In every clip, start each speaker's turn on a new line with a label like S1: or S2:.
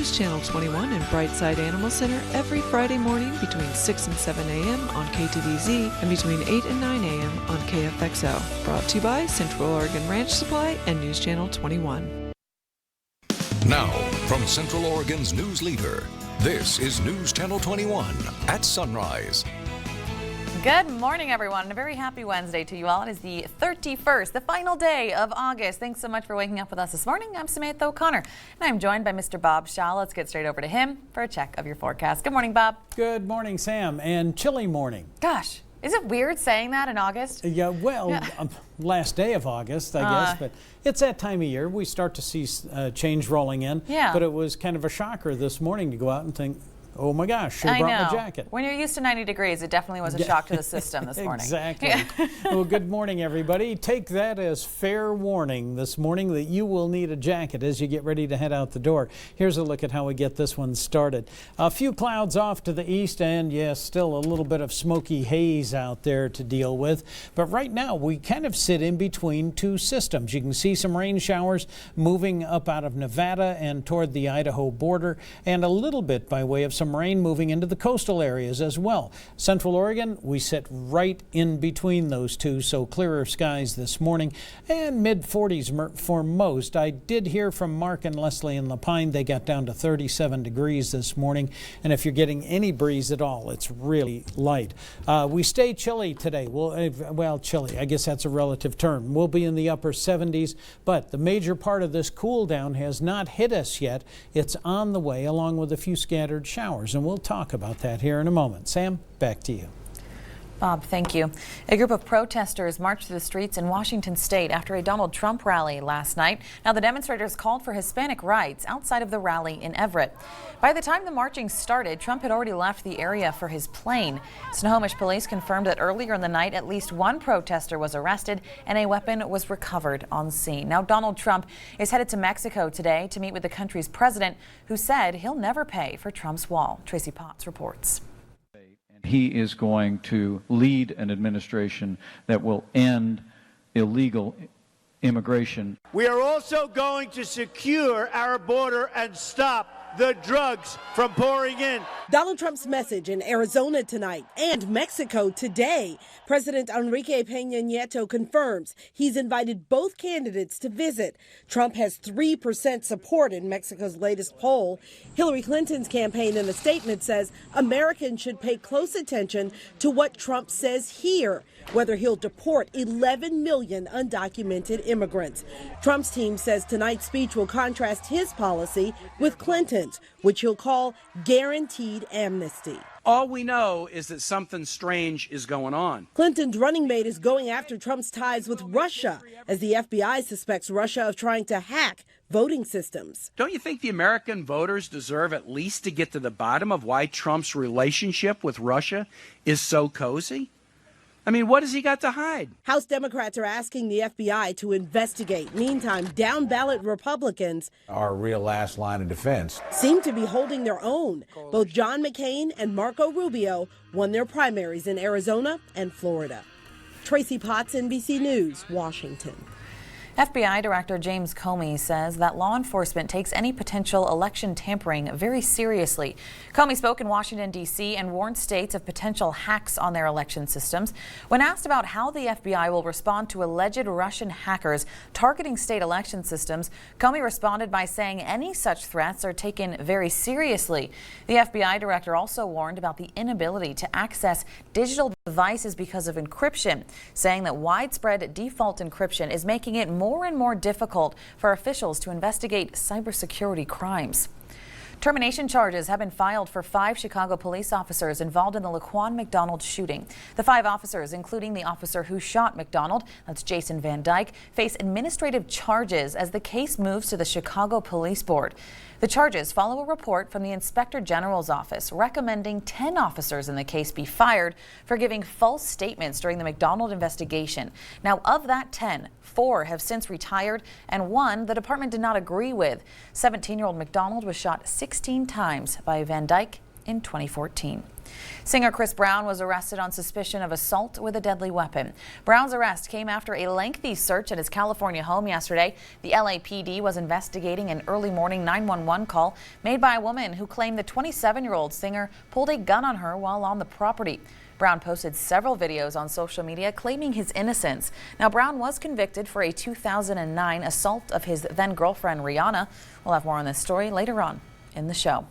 S1: News Channel 21 and Brightside Animal Center every Friday morning between 6 and 7 a.m. on ktvz and between 8 and 9 a.m. on KFXO. Brought to you by Central Oregon Ranch Supply and News Channel 21.
S2: Now, from Central Oregon's news leader, this is News Channel 21 at Sunrise.
S3: Good morning, everyone, and a very happy Wednesday to you all. It is the 31st, the final day of August. Thanks so much for waking up with us this morning. I'm Samantha O'Connor, and I'm joined by Mr. Bob Shaw. Let's get straight over to him for a check of your forecast. Good morning, Bob.
S4: Good morning, Sam, and chilly morning.
S3: Gosh, is it weird saying that in August?
S4: Yeah, well, last day of August, I guess, but it's that time of year. We start to see change rolling in, but it was kind of a shocker this morning to go out and think, oh my gosh, should have brought my jacket.
S3: When you're used to 90 degrees, it definitely was a shock to the system this morning.
S4: Exactly. Well, good morning, everybody. Take that as fair warning this morning that you will need a jacket as you get ready to head out the door. Here's a look at how we get this one started. A few clouds off to the east, and yes, still a little bit of smoky haze out there to deal with. But right now, we kind of sit in between two systems. You can see some rain showers moving up out of Nevada and toward the Idaho border, and a little bit by way of some rain moving into the coastal areas as well. Central Oregon, we sit right in between those two, so clearer skies this morning and mid-40s for most. I did hear from Mark and Leslie in La Pine. They got down to 37 degrees this morning, and if you're getting any breeze at all, it's really light. We stay chilly today. Well, chilly, I guess that's a relative term. We'll be in the upper 70s, but the major part of this cool down has not hit us yet. It's on the way, along with a few scattered showers. And we'll talk about that here in a moment. Sam, back to you.
S3: Bob, thank you. A group of protesters marched through the streets in Washington state after a Donald Trump rally last night. Now, the demonstrators called for Hispanic rights outside of the rally in Everett. By the time the marching started, Trump had already left the area for his plane. Snohomish police confirmed that earlier in the night, at least one protester was arrested and a weapon was recovered on scene. Now, Donald Trump is headed to Mexico today to meet with the country's president, who said he'll never pay for Trump's wall. Tracy Potts reports.
S5: He is going to lead an administration that will end illegal immigration.
S6: We are also going to secure our border and stop the drugs from pouring in.
S7: Donald Trump's message in Arizona tonight and Mexico today. President Enrique Peña Nieto confirms he's invited both candidates to visit. Trump has 3% support in Mexico's latest poll. Hillary Clinton's campaign in a statement says Americans should pay close attention to what Trump says here, whether he'll deport 11 million undocumented immigrants. Trump's team says tonight's speech will contrast his policy with Clinton's, which he'll call guaranteed amnesty.
S8: All we know is that something strange is going on.
S7: Clinton's running mate is going after Trump's ties with Russia, as the FBI suspects Russia of trying to hack voting systems.
S8: Don't you think the American voters deserve at least to get to the bottom of why Trump's relationship with Russia is so cozy? I mean, what has he got to hide?
S7: House Democrats are asking the FBI to investigate. Meantime, down-ballot Republicans,
S9: our real last line of defense,
S7: seem to be holding their own. Both John McCain and Marco Rubio won their primaries in Arizona and Florida. Tracy Potts, NBC News, Washington.
S3: FBI Director James Comey says that law enforcement takes any potential election tampering very seriously. Comey spoke in Washington, D.C. and warned states of potential hacks on their election systems. When asked about how the FBI will respond to alleged Russian hackers targeting state election systems, Comey responded by saying any such threats are taken very seriously. The FBI director also warned about the inability to access digital devices because of encryption, saying that widespread default encryption is making it more and more difficult for officials to investigate cybersecurity crimes. Termination charges have been filed for 5 Chicago police officers involved in the Laquan McDonald shooting. The 5 officers, including the officer who shot McDonald, that's Jason Van Dyke, face administrative charges as the case moves to the Chicago Police Board. The charges follow a report from the Inspector General's office recommending 10 officers in the case be fired for giving false statements during the McDonald investigation. Now, of that 10, 4 have since retired and 1 the department did not agree with. 17-year-old McDonald was shot 16 times by Van Dyke in 2014. Singer Chris Brown was arrested on suspicion of assault with a deadly weapon. Brown's arrest came after a lengthy search at his California home yesterday. The LAPD was investigating an early morning 911 call made by a woman who claimed the 27-year-old singer pulled a gun on her while on the property. Brown posted several videos on social media claiming his innocence. Now, Brown was convicted for a 2009 assault of his then-girlfriend Rihanna. We'll have more on this story later on in the show.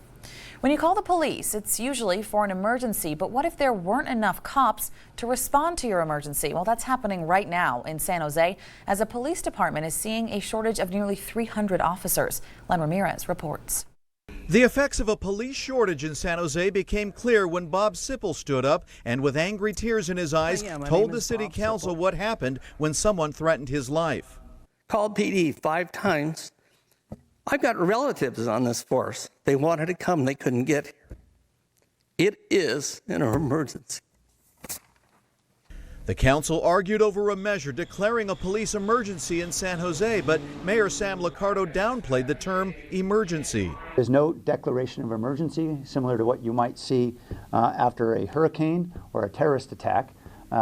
S3: When you call the police, it's usually for an emergency, but what if there weren't enough cops to respond to your emergency? Well, that's happening right now in San Jose as a police department is seeing a shortage of nearly 300 officers. Len Ramirez reports.
S10: The effects of a police shortage in San Jose became clear when Bob Sipple stood up and with angry tears in his eyes told the city council what happened when someone threatened his life.
S11: Called PD 5 times. I've got relatives on this force. They wanted to come, they couldn't get here. It is an emergency.
S10: The council argued over a measure declaring a police emergency in San Jose, but Mayor Sam Liccardo downplayed the term emergency.
S12: There's no declaration of emergency similar to what you might see after a hurricane or a terrorist attack.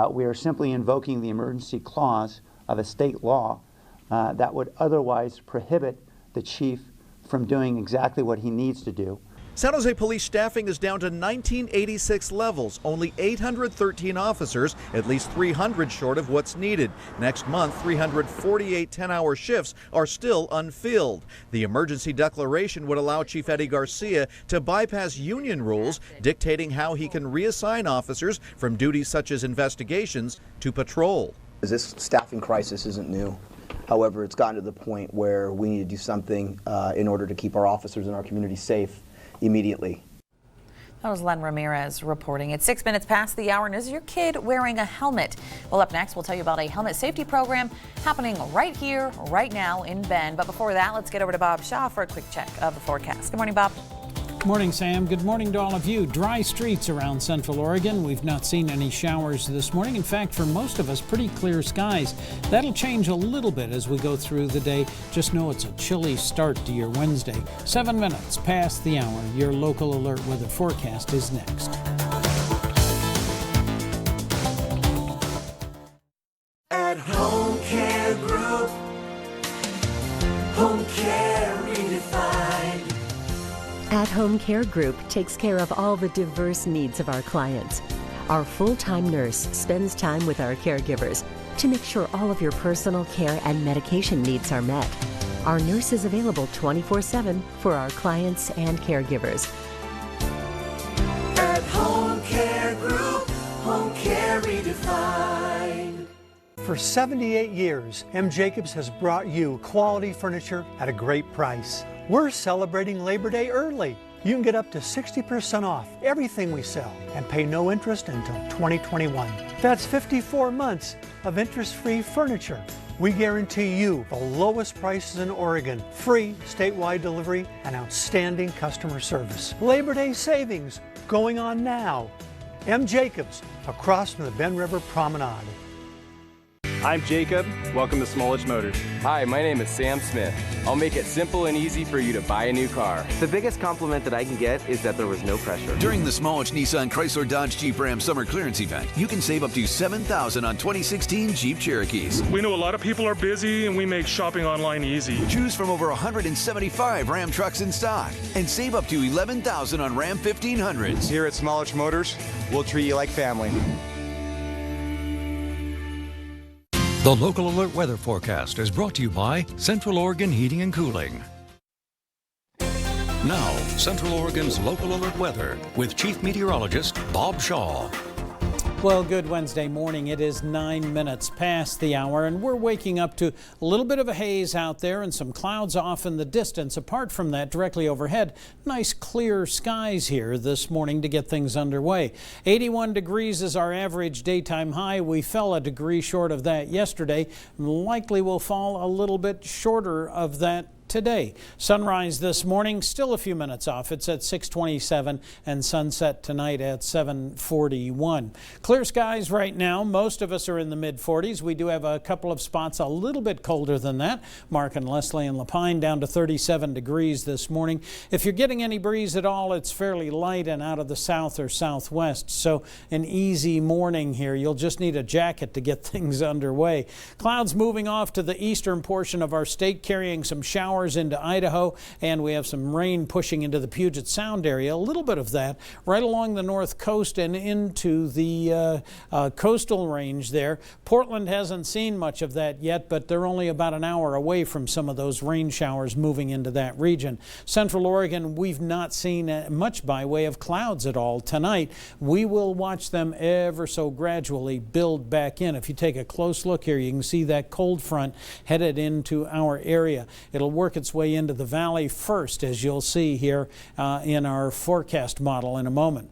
S12: We are simply invoking the emergency clause of a state law that would otherwise prohibit the chief from doing exactly what he needs to do.
S10: San Jose police staffing is down to 1986 levels, only 813 officers, at least 300 short of what's needed. Next month, 348 10-hour shifts are still unfilled. The emergency declaration would allow Chief Eddie Garcia to bypass union rules dictating how he can reassign officers from duties such as investigations to patrol.
S13: This staffing crisis isn't new. However, it's gotten to the point where we need to do something in order to keep our officers and our community safe immediately.
S3: That was Len Ramirez reporting. It's 6 minutes past the hour, and is your kid wearing a helmet? Well, up next, we'll tell you about a helmet safety program happening right here, right now in Bend. But before that, let's get over to Bob Shaw for a quick check of the forecast. Good morning, Bob.
S4: Good morning, Sam. Good morning to all of you. Dry streets around Central Oregon. We've not seen any showers this morning. In fact, for most of us, pretty clear skies. That'll change a little bit as we go through the day. Just know it's a chilly start to your Wednesday. 7 minutes past the hour. Your local alert weather forecast is next.
S14: At Home Care Group, Home Care Redefined.
S15: At Home Care Group takes care of all the diverse needs of our clients. Our full-time nurse spends time with our caregivers to make sure all of your personal care and medication needs are met. Our nurse is available 24/7 for our clients and caregivers.
S14: At Home Care Group, Home Care Redefined.
S16: For 78 years, M. Jacobs has brought you quality furniture at a great price. We're celebrating Labor Day early. You can get up to 60% off everything we sell and pay no interest until 2021. That's 54 months of interest-free furniture. We guarantee you the lowest prices in Oregon, free statewide delivery, and outstanding customer service. Labor Day savings going on now. M. Jacobs, across from the Bend River Promenade.
S17: I'm Jacob. Welcome to Smolich Motors.
S18: Hi, my name is Sam Smith. I'll make it simple and easy for you to buy a new car.
S19: The biggest compliment that I can get is that there was no pressure.
S20: During the Smolich Nissan Chrysler Dodge Jeep Ram Summer Clearance Event, you can save up to $7,000 on 2016 Jeep Cherokees.
S21: We know a lot of people are busy and we make shopping online easy.
S20: Choose from over 175 Ram trucks in stock and save up to $11,000 on Ram 1500s.
S17: Here at Smolich Motors, we'll treat you like family.
S2: The Local Alert Weather Forecast is brought to you by Central Oregon Heating and Cooling. Now, Central Oregon's Local Alert Weather with Chief Meteorologist Bob Shaw.
S4: Well, good Wednesday morning. It is 9 minutes past the hour, and we're waking up to a little bit of a haze out there and some clouds off in the distance. Apart from that, directly overhead, nice clear skies here this morning to get things underway. 81 degrees is our average daytime high. We fell a degree short of that yesterday. Likely will fall a little bit shorter of that today. Sunrise this morning, still a few minutes off. It's at 6:27, and sunset tonight at 7:41. Clear skies right now. Most of us are in the mid-40s. We do have a couple of spots a little bit colder than that. Mark and Leslie and Lapine down to 37 degrees this morning. If you're getting any breeze at all, it's fairly light and out of the south or southwest. So an easy morning here. You'll just need a jacket to get things underway. Clouds moving off to the eastern portion of our state, carrying some showers into Idaho, and we have some rain pushing into the Puget Sound area. A little bit of that right along the north coast and into the coastal range there. Portland hasn't seen much of that yet, but they're only about an hour away from some of those rain showers moving into that region. Central Oregon, we've not seen much by way of clouds at all tonight. We will watch them ever so gradually build back in. If you take a close look here, you can see that cold front headed into our area. It'll work its way into the valley first, as you'll see here in our forecast model in a moment.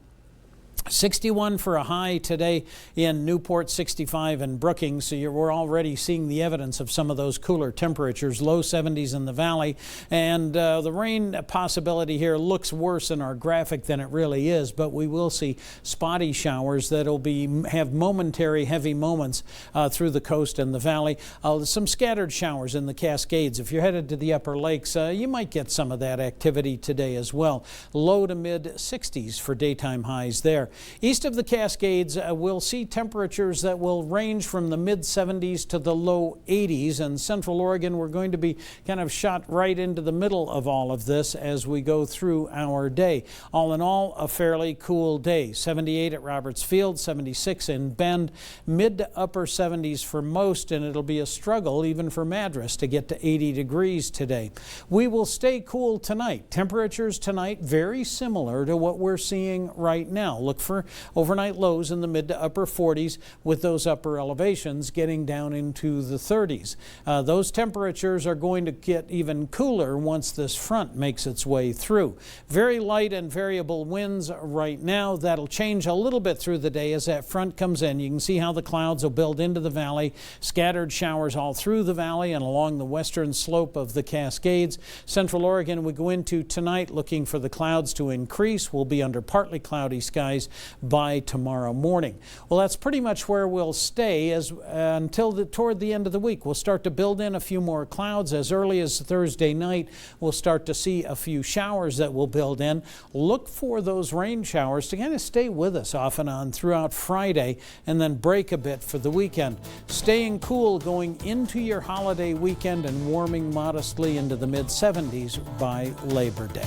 S4: 61 for a high today in Newport, 65 in Brookings. So we're already seeing the evidence of some of those cooler temperatures. Low 70s in the valley, and the rain possibility here looks worse in our graphic than it really is, but we will see spotty showers that'll have momentary heavy moments through the coast and the valley. Some scattered showers in the Cascades. If you're headed to the upper lakes, you might get some of that activity today as well. Low to mid 60s for daytime highs there. East of the Cascades, we'll see temperatures that will range from the mid-70s to the low 80s. And Central Oregon, we're going to be kind of shot right into the middle of all of this as we go through our day. All in all, a fairly cool day. 78 at Roberts Field, 76 in Bend, mid to upper 70s for most, and it'll be a struggle even for Madras to get to 80 degrees today. We will stay cool tonight. Temperatures tonight very similar to what we're seeing right now. Look for overnight lows in the mid to upper 40s, with those upper elevations getting down into the 30s. Those temperatures are going to get even cooler once this front makes its way through. Very light and variable winds right now. That'll change a little bit through the day as that front comes in. You can see how the clouds will build into the valley. Scattered showers all through the valley and along the western slope of the Cascades. Central Oregon, we go into tonight looking for the clouds to increase. We'll be under partly cloudy skies by tomorrow morning. Well, that's pretty much where we'll stay until toward the end of the week. We'll start to build in a few more clouds. As early as Thursday night, we'll start to see a few showers that will build in. Look for those rain showers to kind of stay with us off and on throughout Friday, and then break a bit for the weekend. Staying cool going into your holiday weekend and warming modestly into the mid-70s by Labor Day.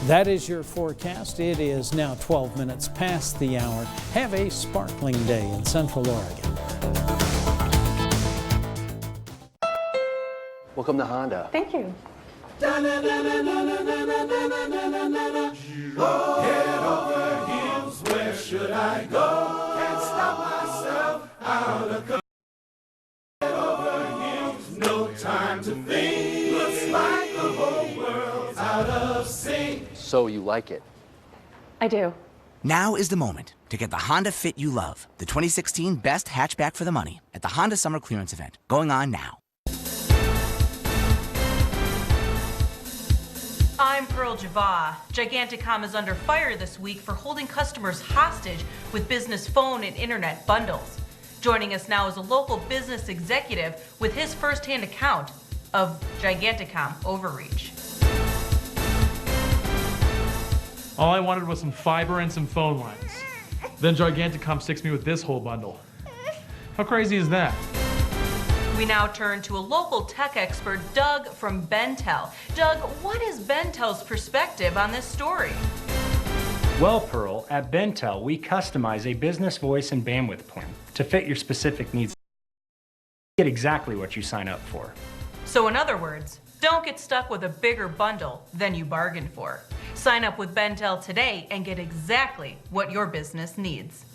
S4: That is your forecast. It is now 12 minutes past the hour. Have a sparkling day in Central Oregon.
S1: Welcome to Honda.
S22: Thank you.
S14: Head over heels, where should I go? Can't stop myself out of control. Head over heels, no time to think. Looks like the whole world's out of sync.
S1: So you like it?
S22: I do.
S23: Now is the moment to get the Honda Fit you love, the 2016 best hatchback for the money at the Honda Summer Clearance Event, going on now.
S24: I'm Pearl Java. Giganticom is under fire this week for holding customers hostage with business phone and internet bundles. Joining us now is a local business executive with his firsthand account of Giganticom overreach.
S21: All I wanted was some fiber and some phone lines. Then Giganticom sticks me with this whole bundle. How crazy is that?
S24: We now turn to a local tech expert, Doug from Bentel. Doug, what is Bentel's perspective on this story?
S25: Well, Pearl, at Bentel, we customize a business voice and bandwidth plan to fit your specific needs. Get exactly what you sign up for.
S24: So in other words, don't get stuck with a bigger bundle than you bargained for. Sign up with Bentel today and get exactly what your business needs.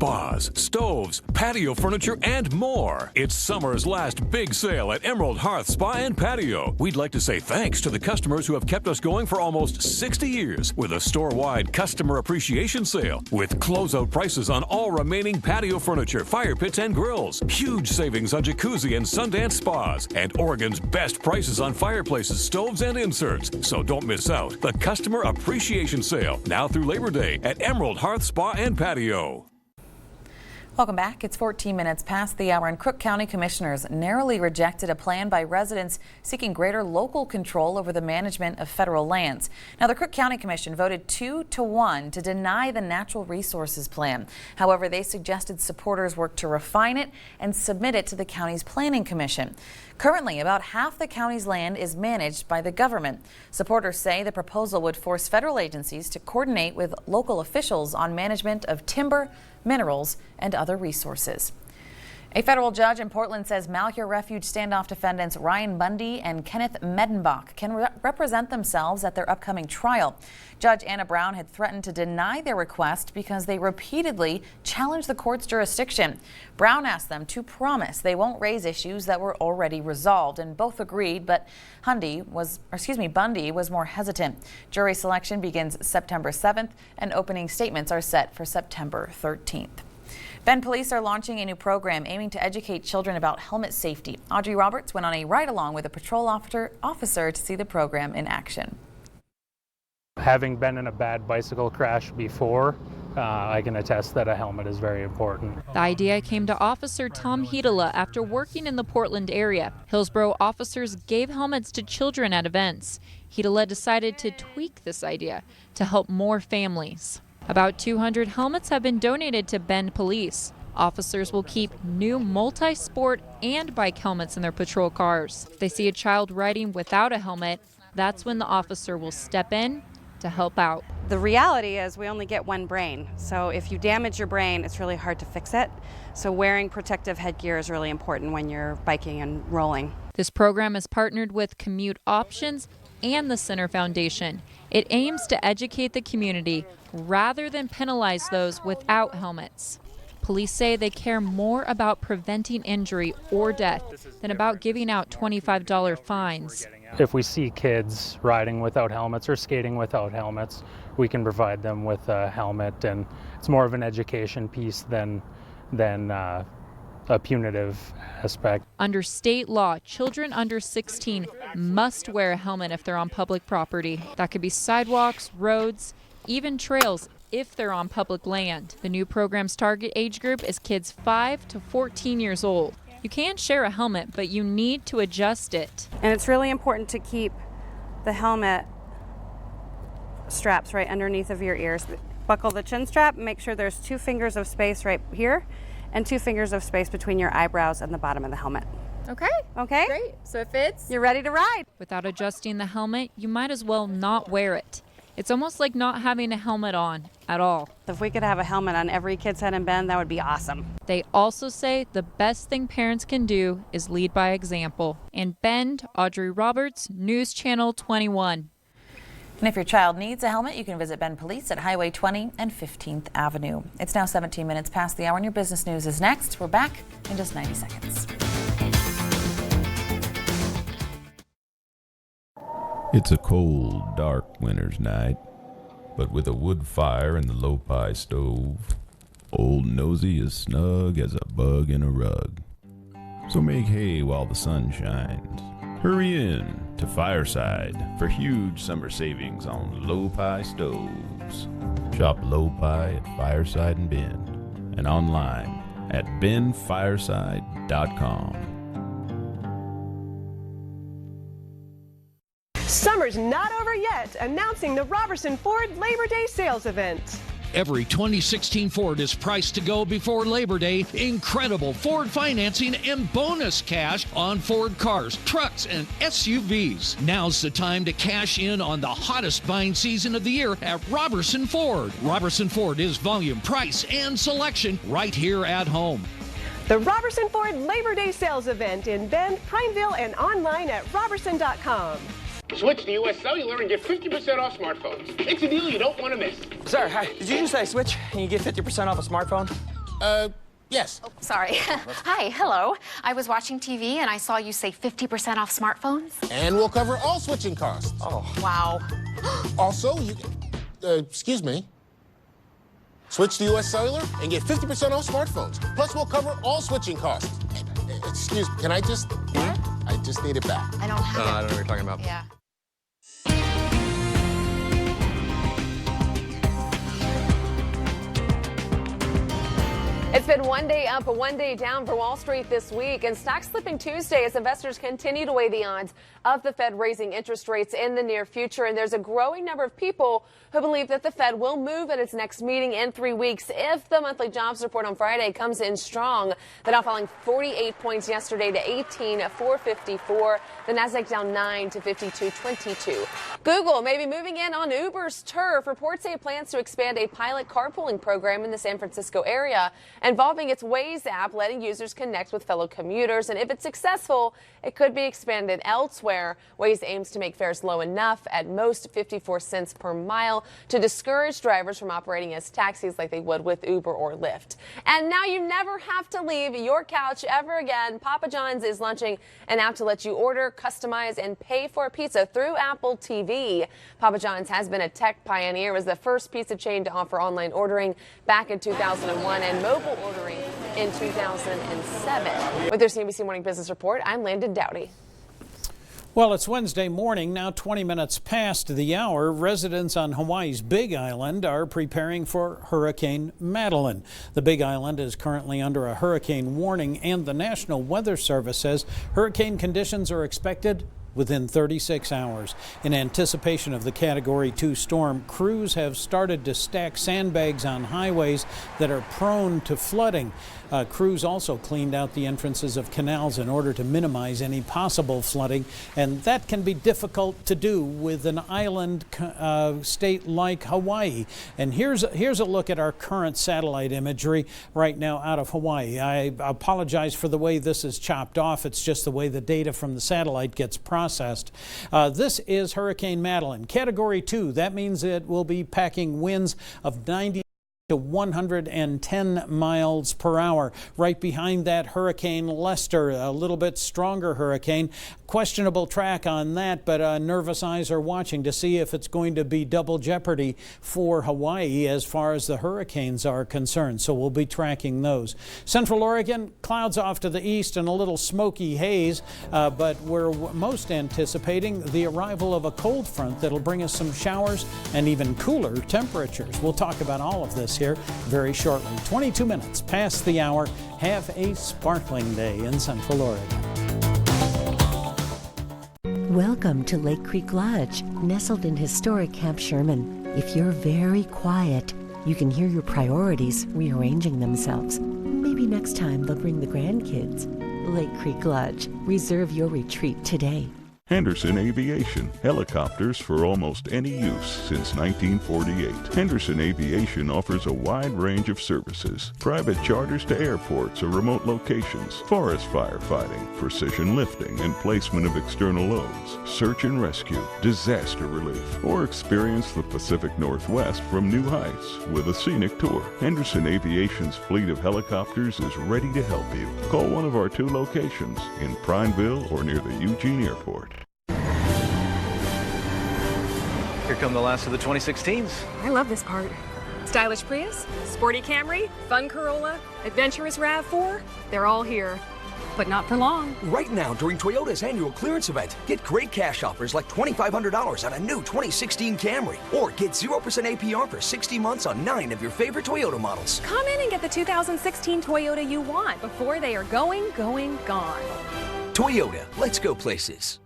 S2: spas, stoves, patio furniture, and more. It's summer's last big sale at Emerald Hearth Spa and Patio. We'd like to say thanks to the customers who have kept us going for almost 60 years with a store-wide customer appreciation sale with closeout prices on all remaining patio furniture, fire pits, and grills. Huge savings on jacuzzi and Sundance spas, and Oregon's best prices on fireplaces, stoves, and inserts. So don't miss out. The Customer Appreciation Sale, now through Labor Day at Emerald Hearth Spa and Patio.
S3: Welcome back. It's 14 minutes past the hour, and Crook County commissioners narrowly rejected a plan by residents seeking greater local control over the management of federal lands. Now, the Crook County Commission voted 2-1 to deny the natural resources plan. However, they suggested supporters work to refine it and submit it to the county's planning commission. Currently, about half the county's land is managed by the government. Supporters say the proposal would force federal agencies to coordinate with local officials on management of timber, minerals, and other resources. A federal judge in Portland says Malheur Refuge standoff defendants Ryan Bundy and Kenneth Medenbach can represent themselves at their upcoming trial. Judge Anna Brown had threatened to deny their request because they repeatedly challenged the court's jurisdiction. Brown asked them to promise they won't raise issues that were already resolved, and both agreed, but Bundy was more hesitant. Jury selection begins September 7th, and opening statements are set for September 13th. Bend Police are launching a new program aiming to educate children about helmet safety. Audrey Roberts went on a ride-along with a patrol officer to see the program in action.
S5: Having been in a bad bicycle crash before, I can attest that a helmet is very important.
S6: The idea came to Officer Tom Hedela after working in the Portland area. Hillsborough officers gave helmets to children at events. Hedela decided to tweak this idea to help more families. About 200 helmets have been donated to Bend Police. Officers will keep new multi-sport and bike helmets in their patrol cars. If they see a child riding without a helmet, that's when the officer will step in to help out.
S8: The reality is we only get one brain. So if you damage your brain, it's really hard to fix it. So wearing protective headgear is really important when you're biking and rolling.
S6: This program is partnered with Commute Options and the Center Foundation. It aims to educate the community rather than penalize those without helmets. Police say they care more about preventing injury or death than about giving out $25 fines.
S5: If we see kids riding without helmets or skating without helmets, we can provide them with a helmet, and it's more of an education piece than a punitive aspect.
S6: Under state law, children under 16 must wear a helmet if they're on public property. That could be sidewalks, roads, even trails if they're on public land. The new program's target age group is kids 5 to 14 years old. You can share a helmet, but you need to adjust it.
S8: And it's really important to keep the helmet straps right underneath of your ears. Buckle the chin strap, make sure there's 2 fingers of space right here and 2 fingers of space between your eyebrows and the bottom of the helmet.
S6: Okay.
S8: Okay?
S6: Great. So it fits.
S8: You're ready to ride.
S6: Without adjusting the helmet, you might as well not wear it. It's almost like not having a helmet on at all.
S8: If we could have a helmet on every kid's head in Bend, that would be awesome.
S6: They also say the best thing parents can do is lead by example. In Bend, Audrey Roberts, News Channel 21.
S3: And if your child needs a helmet, you can visit Bend Police at Highway 20 and 15th Avenue. It's now 17 minutes past the hour, and your business news is next. We're back in just 90 seconds.
S9: It's a cold, dark winter's night, but with a wood fire and the low-pie stove, Old Nosy is snug as a bug in a rug. So make hay while the sun shines. Hurry in to Fireside for huge summer savings on low-pie stoves. Shop low-pie at Fireside in Bend and online at bendfireside.com.
S22: Summer's not over yet, announcing the Robertson Ford Labor Day sales event.
S26: Every 2016 Ford is priced to go before Labor Day. Incredible Ford financing and bonus cash on Ford cars, trucks, and SUVs. Now's the time to cash in on the hottest buying season of the year at Robertson Ford. Robertson Ford is volume, price, and selection right here at home.
S22: The Robertson Ford Labor Day sales event in Bend, Prineville, and online at robertson.com.
S27: Switch to US Cellular and get 50% off smartphones. It's a deal you don't want to miss.
S28: Sir, hi. Did you just say switch and you get 50% off a smartphone?
S27: Yes.
S7: Oh, sorry. Hi, hello. I was watching TV and I saw you say 50% off smartphones.
S27: And we'll cover all switching costs.
S7: Oh. Wow.
S27: Also, you... excuse me. Switch to U.S. Cellular and get 50% off smartphones. Plus, we'll cover all switching costs. Excuse me, can I just... I just need it back.
S7: I don't have it.
S18: I don't know what you're talking about.
S7: Yeah.
S22: It's been one day up, one day down for Wall Street this week, and stocks slipping Tuesday as investors continue to weigh the odds of the Fed raising interest rates in the near future. And there's a growing number of people who believe that the Fed will move at its next meeting in 3 weeks if the monthly jobs report on Friday comes in strong. The Dow falling 48 points yesterday to 18,454. The Nasdaq down 9 to 5222. Google may be moving in on Uber's turf. Reports say it plans to expand a pilot carpooling program in the San Francisco area involving its Waze app, letting users connect with fellow commuters. And if it's successful, it could be expanded elsewhere. Waze aims to make fares low enough, at most 54 cents per mile, to discourage drivers from operating as taxis like they would with Uber or Lyft. And now you never have to leave your couch ever again. Papa John's is launching an app to let you order, customize, and pay for a pizza through Apple TV. Papa John's has been a tech pioneer, was the first pizza chain to offer online ordering back in 2001 and mobile ordering in 2007. With your CNBC Morning Business Report, I'm Landon Dowdy.
S4: Well, it's Wednesday morning, now 20 minutes past the hour. Residents on Hawaii's Big Island are preparing for Hurricane Madeline. The Big Island is currently under a hurricane warning, and the National Weather Service says hurricane conditions are expected within 36 hours. In anticipation of the Category 2 storm, crews have started to stack sandbags on highways that are prone to flooding. Crews also cleaned out the entrances of canals in order to minimize any possible flooding, and that can be difficult to do with an island state like Hawaii. And here's a look at our current satellite imagery right now out of Hawaii. I apologize for the way this is chopped off. It's just the way the data from the satellite gets processed. This is Hurricane Madeline, Category 2. That means it will be packing winds of 90 to 110 miles per hour. Right behind that, Hurricane Lester, a little bit stronger hurricane. Questionable track on that, but nervous eyes are watching to see if it's going to be double jeopardy for Hawaii as far as the hurricanes are concerned. So we'll be tracking those. Central Oregon, clouds off to the east and a little smoky haze, but we're most anticipating the arrival of a cold front that'll bring us some showers and even cooler temperatures. We'll talk about all of this here very shortly. 22 minutes past the hour. Have a sparkling day in Central Oregon.
S10: Welcome to Lake Creek Lodge, nestled in historic Camp Sherman. If you're very quiet, you can hear your priorities rearranging themselves. Maybe next time they'll bring the grandkids. Lake Creek Lodge. Reserve your retreat today.
S11: Henderson Aviation, helicopters for almost any use since 1948. Henderson Aviation offers a wide range of services. Private charters to airports or remote locations, forest firefighting, precision lifting and placement of external loads, search and rescue, disaster relief, or experience the Pacific Northwest from new heights with a scenic tour. Henderson Aviation's fleet of helicopters is ready to help you. Call one of our 2 locations in Prineville or near the Eugene Airport.
S12: Here come the last of the 2016s.
S22: I love this part. Stylish Prius, sporty Camry, fun Corolla, adventurous RAV4, they're all here. But not for long.
S13: Right now, during Toyota's annual clearance event, get great cash offers like $2,500 on a new 2016 Camry. Or get 0% APR for 60 months on 9 of your favorite Toyota models.
S22: Come in and get the 2016 Toyota you want before they are gone.
S13: Toyota, let's go places.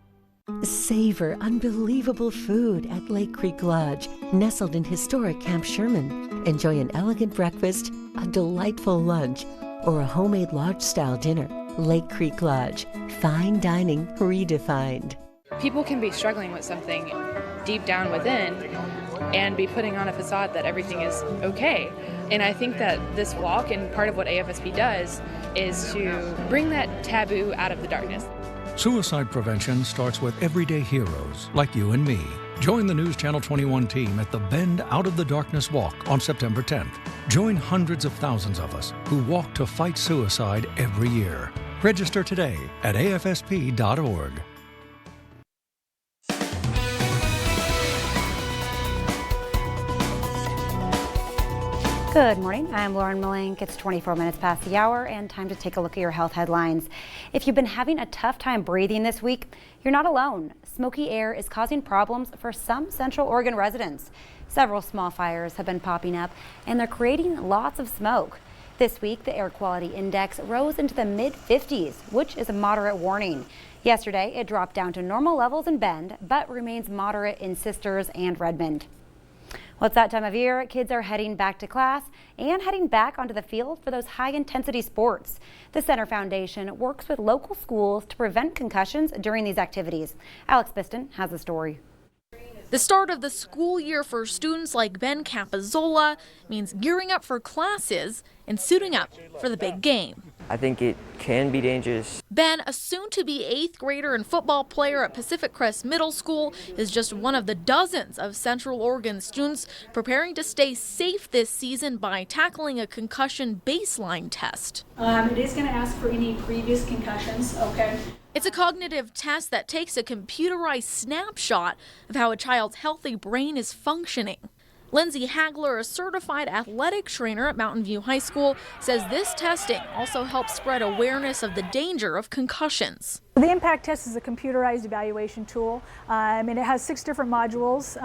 S10: Savor unbelievable food at Lake Creek Lodge, nestled in historic Camp Sherman. Enjoy an elegant breakfast, a delightful lunch, or a homemade lodge-style dinner. Lake Creek Lodge, fine dining redefined.
S15: People can be struggling with something deep down within and be putting on a facade that everything is okay. And I think that this walk and part of what AFSP does is to bring that taboo out of the darkness.
S1: Suicide prevention starts with everyday heroes like you and me. Join the News Channel 21 team at the Bend Out of the Darkness Walk on September 10th. Join hundreds of thousands of us who walk to fight suicide every year. Register today at afsp.org.
S14: Good morning, I'm Lauren Malank. It's 24 minutes past the hour and time to take a look at your health headlines. If you've been having a tough time breathing this week, you're not alone. Smoky air is causing problems for some Central Oregon residents. Several small fires have been popping up and they're creating lots of smoke. This week, the air quality index rose into the mid-50s, which is a moderate warning. Yesterday, it dropped down to normal levels in Bend, but remains moderate in Sisters and Redmond. Well, it's that time of year. Kids are heading back to class and heading back onto the field for those high-intensity sports. The Center Foundation works with local schools to prevent concussions during these activities. Alex Biston has the story.
S16: The start of the school year for students like Ben Capazola means gearing up for classes and suiting up for the big game.
S17: I think it can be dangerous.
S16: Ben, a soon-to-be 8th grader and football player at Pacific Crest Middle School, is just one of the dozens of Central Oregon students preparing to stay safe this season by tackling a concussion baseline test.
S19: It is going to ask for any previous concussions, okay?
S16: It's a cognitive test that takes a computerized snapshot of how a child's healthy brain is functioning. Lindsay Hagler, a certified athletic trainer at Mountain View High School, says this testing also helps spread awareness of the danger of concussions.
S19: The impact test is a computerized evaluation tool, and it has 6 different modules.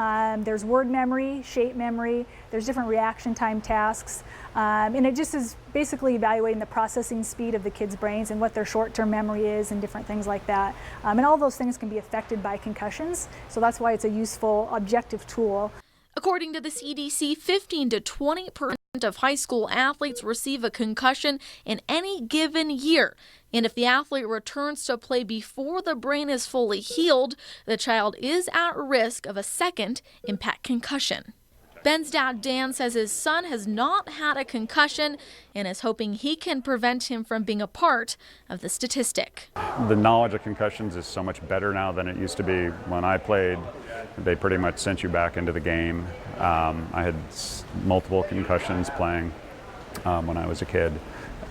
S19: There's word memory, shape memory, there's different reaction time tasks, and it just is basically evaluating the processing speed of the kids' brains and what their short-term memory is and different things like that. And all those things can be affected by concussions, so that's why it's a useful objective tool.
S16: According to the CDC, 15 to 20% of high school athletes receive a concussion in any given year. And if the athlete returns to play before the brain is fully healed, the child is at risk of a second impact concussion. Ben's dad, Dan, says his son has not had a concussion and is hoping he can prevent him from being a part of the statistic.
S20: The knowledge of concussions is so much better now than it used to be when I played. They pretty much sent you back into the game. I had multiple concussions playing when I was a kid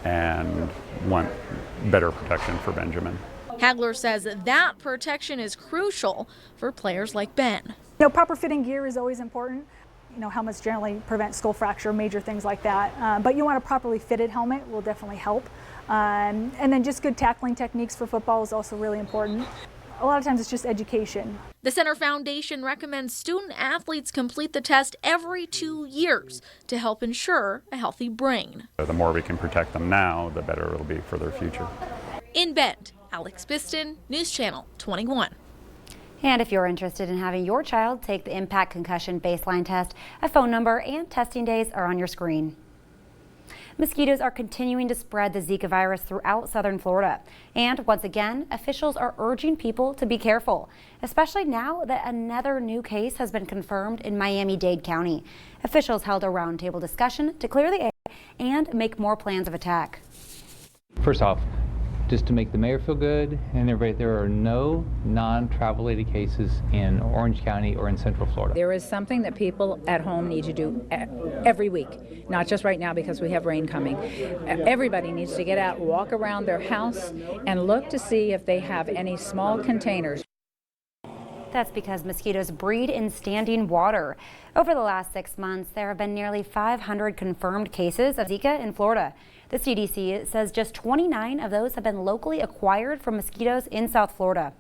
S20: and want better protection for Benjamin.
S16: Hagler says that protection is crucial for players like Ben.
S19: Proper fitting gear is always important. Helmets generally prevent skull fracture, major things like that. But you want a properly fitted helmet will definitely help. And then just good tackling techniques for football is also really important. A lot of times it's just education.
S16: The Center Foundation recommends student athletes complete the test every 2 years to help ensure a healthy brain.
S20: The more we can protect them now, the better it'll be for their future.
S16: In Bend, Alex Biston, News Channel 21.
S14: And if you're interested in having your child take the impact concussion baseline test, a phone number and testing days are on your screen. Mosquitoes are continuing to spread the Zika virus throughout southern Florida. And once again, officials are urging people to be careful, especially now that another new case has been confirmed in Miami-Dade County. Officials held a roundtable discussion to clear the air and make more plans of attack.
S23: First off, just to make the mayor feel good and everybody, there are no non-travel related cases in Orange County or in Central Florida.
S28: There is something that people at home need to do every week, not just right now because we have rain coming. Everybody needs to get out, walk around their house and look to see if they have any small containers.
S14: That's because mosquitoes breed in standing water. Over the last 6 months, there have been nearly 500 confirmed cases of Zika in Florida. The CDC says just 29 of those have been locally acquired from mosquitoes in South Florida.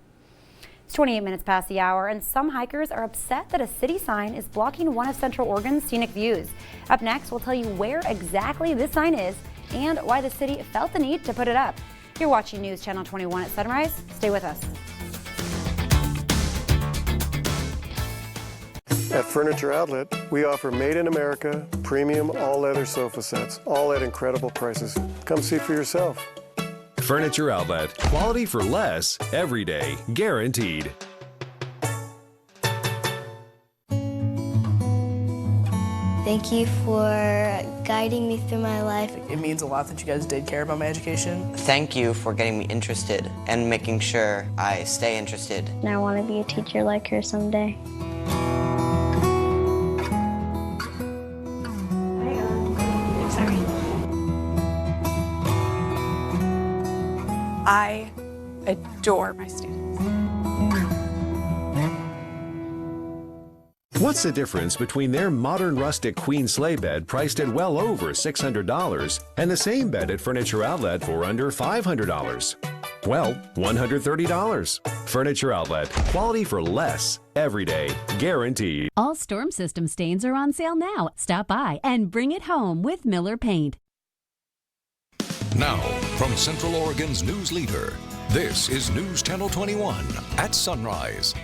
S14: It's 28 minutes past the hour, and some hikers are upset that a city sign is blocking one of Central Oregon's scenic views. Up next, we'll tell you where exactly this sign is and why the city felt the need to put it up. You're watching News Channel 21 at Sunrise. Stay with us.
S29: At Furniture Outlet, we offer made in America, premium all-leather sofa sets, all at incredible prices. Come see for yourself.
S30: Furniture Outlet, quality for less, every day, guaranteed.
S2: Thank you for guiding me through my life.
S3: It means a lot that you guys did care about my education.
S5: Thank you for getting me interested and making sure I stay interested.
S2: And I want to be a teacher like her someday.
S6: I adore my students.
S30: What's the difference between their modern rustic queen sleigh bed priced at well over $600 and the same bed at Furniture Outlet for under $500? Well, $130. Furniture Outlet. Quality for less. Every day. Guaranteed.
S8: All storm system stains are on sale now. Stop by and bring it home with Miller Paint.
S1: Now, from Central Oregon's news leader, this is News Channel 21 at Sunrise.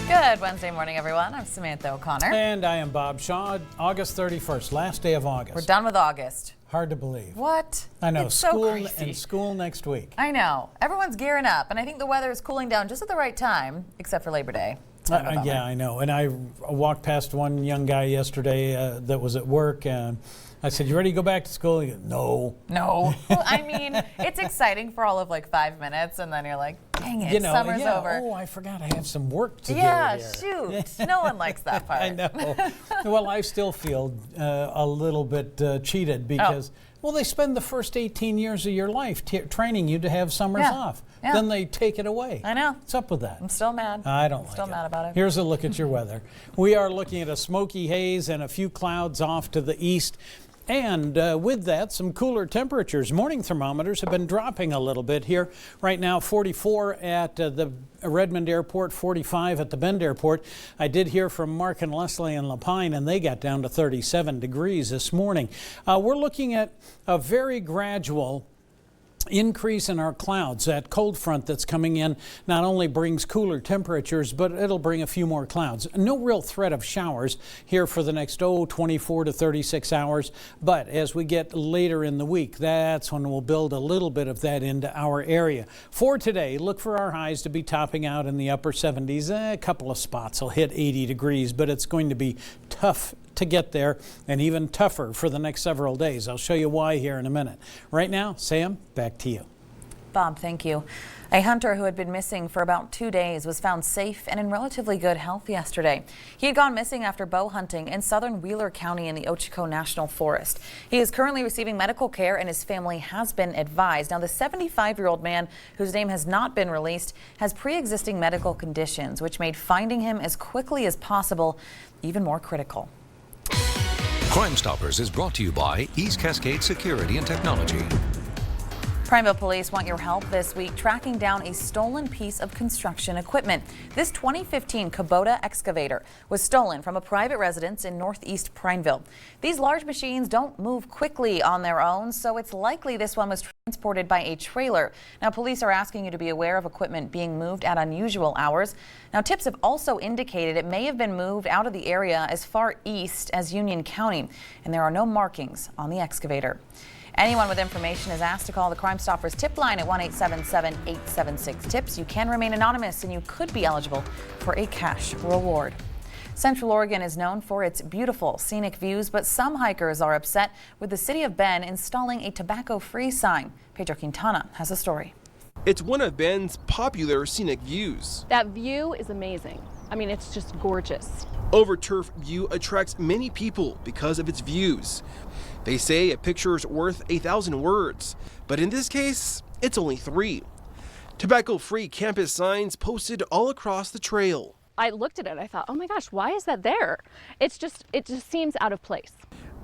S9: Good Wednesday morning, everyone. I'm Samantha O'Connor.
S4: And I am Bob Shaw. August 31st, last day of August.
S9: We're done with August.
S4: Hard to believe.
S9: What?
S4: I know.
S9: It's
S4: School
S9: so crazy.
S4: and school next week.
S9: I know. Everyone's gearing up, and I think the weather is cooling down just at the right time, except for Labor Day.
S4: Yeah, I know. And I walked past one young guy yesterday that was at work, and I said, "You ready to go back to school?" He goes, "No."
S9: No. Well, I mean, it's exciting for all of like 5 minutes, and then you're like, dang it, summer's over.
S4: Oh, I forgot I have some work to do
S9: Yeah,
S4: here.
S9: shoot. No one likes that part.
S4: I know. Well, I still feel a little bit cheated because, well, they spend the first 18 years of your life training you to have summers off.
S9: Yeah.
S4: Then they take it away.
S9: I know.
S4: What's up with that?
S9: I'm still mad.
S4: I don't like
S9: Still
S4: it.
S9: mad about it.
S4: Here's a look at your weather. We are looking at a smoky haze and a few clouds off to the east. And with that, some cooler temperatures. Morning thermometers have been dropping a little bit here. Right now, 44 at the Redmond Airport, 45 at the Bend Airport. I did hear from Mark and Leslie in La Pine, and they got down to 37 degrees this morning. We're looking at a very gradual increase in our clouds. That cold front that's coming in not only brings cooler temperatures, but it'll bring a few more clouds. No real threat of showers here for the next 24 to 36 hours, but as we get later in the week, that's when we'll build a little bit of that into our area. For today, look for our highs to be topping out in the upper 70s. A couple of spots will hit 80 degrees, but it's going to be tough to get there, and even tougher for the next several days. I'll show you why here in a minute. Right now, Sam, back to you.
S9: Bob, thank you. A hunter who had been missing for about 2 days was found safe and in relatively good health yesterday. He had gone missing after bow hunting in southern Wheeler County in the Ochoco National Forest. He is currently receiving medical care, and his family has been advised. Now, the 75-year-old man, whose name has not been released, has pre-existing medical conditions, which made finding him as quickly as possible even more critical.
S1: Crime Stoppers is brought to you by East Cascade Security and Technology.
S9: Prineville police want your help this week tracking down a stolen piece of construction equipment. This 2015 Kubota excavator was stolen from a private residence in northeast Prineville. These large machines don't move quickly on their own, so it's likely this one was transported by a trailer. Now, police are asking you to be aware of equipment being moved at unusual hours. Now, tips have also indicated it may have been moved out of the area as far east as Union County, and there are no markings on the excavator. Anyone with information is asked to call the Crime Stoppers tip line at 1-877-876-TIPS. You can remain anonymous, and you could be eligible for a cash reward. Central Oregon is known for its beautiful scenic views, but some hikers are upset with the city of Bend installing a tobacco-free sign. Pedro Quintana has a story.
S21: It's one of Bend's popular scenic views.
S24: That view is amazing. I mean, it's just gorgeous.
S21: Overturf View attracts many people because of its views. They say a picture's worth 1,000 words, but in this case, it's only 3. Tobacco-free campus signs posted all across the trail.
S24: I looked at it, I thought, oh my gosh, why is that there? It just seems out of place.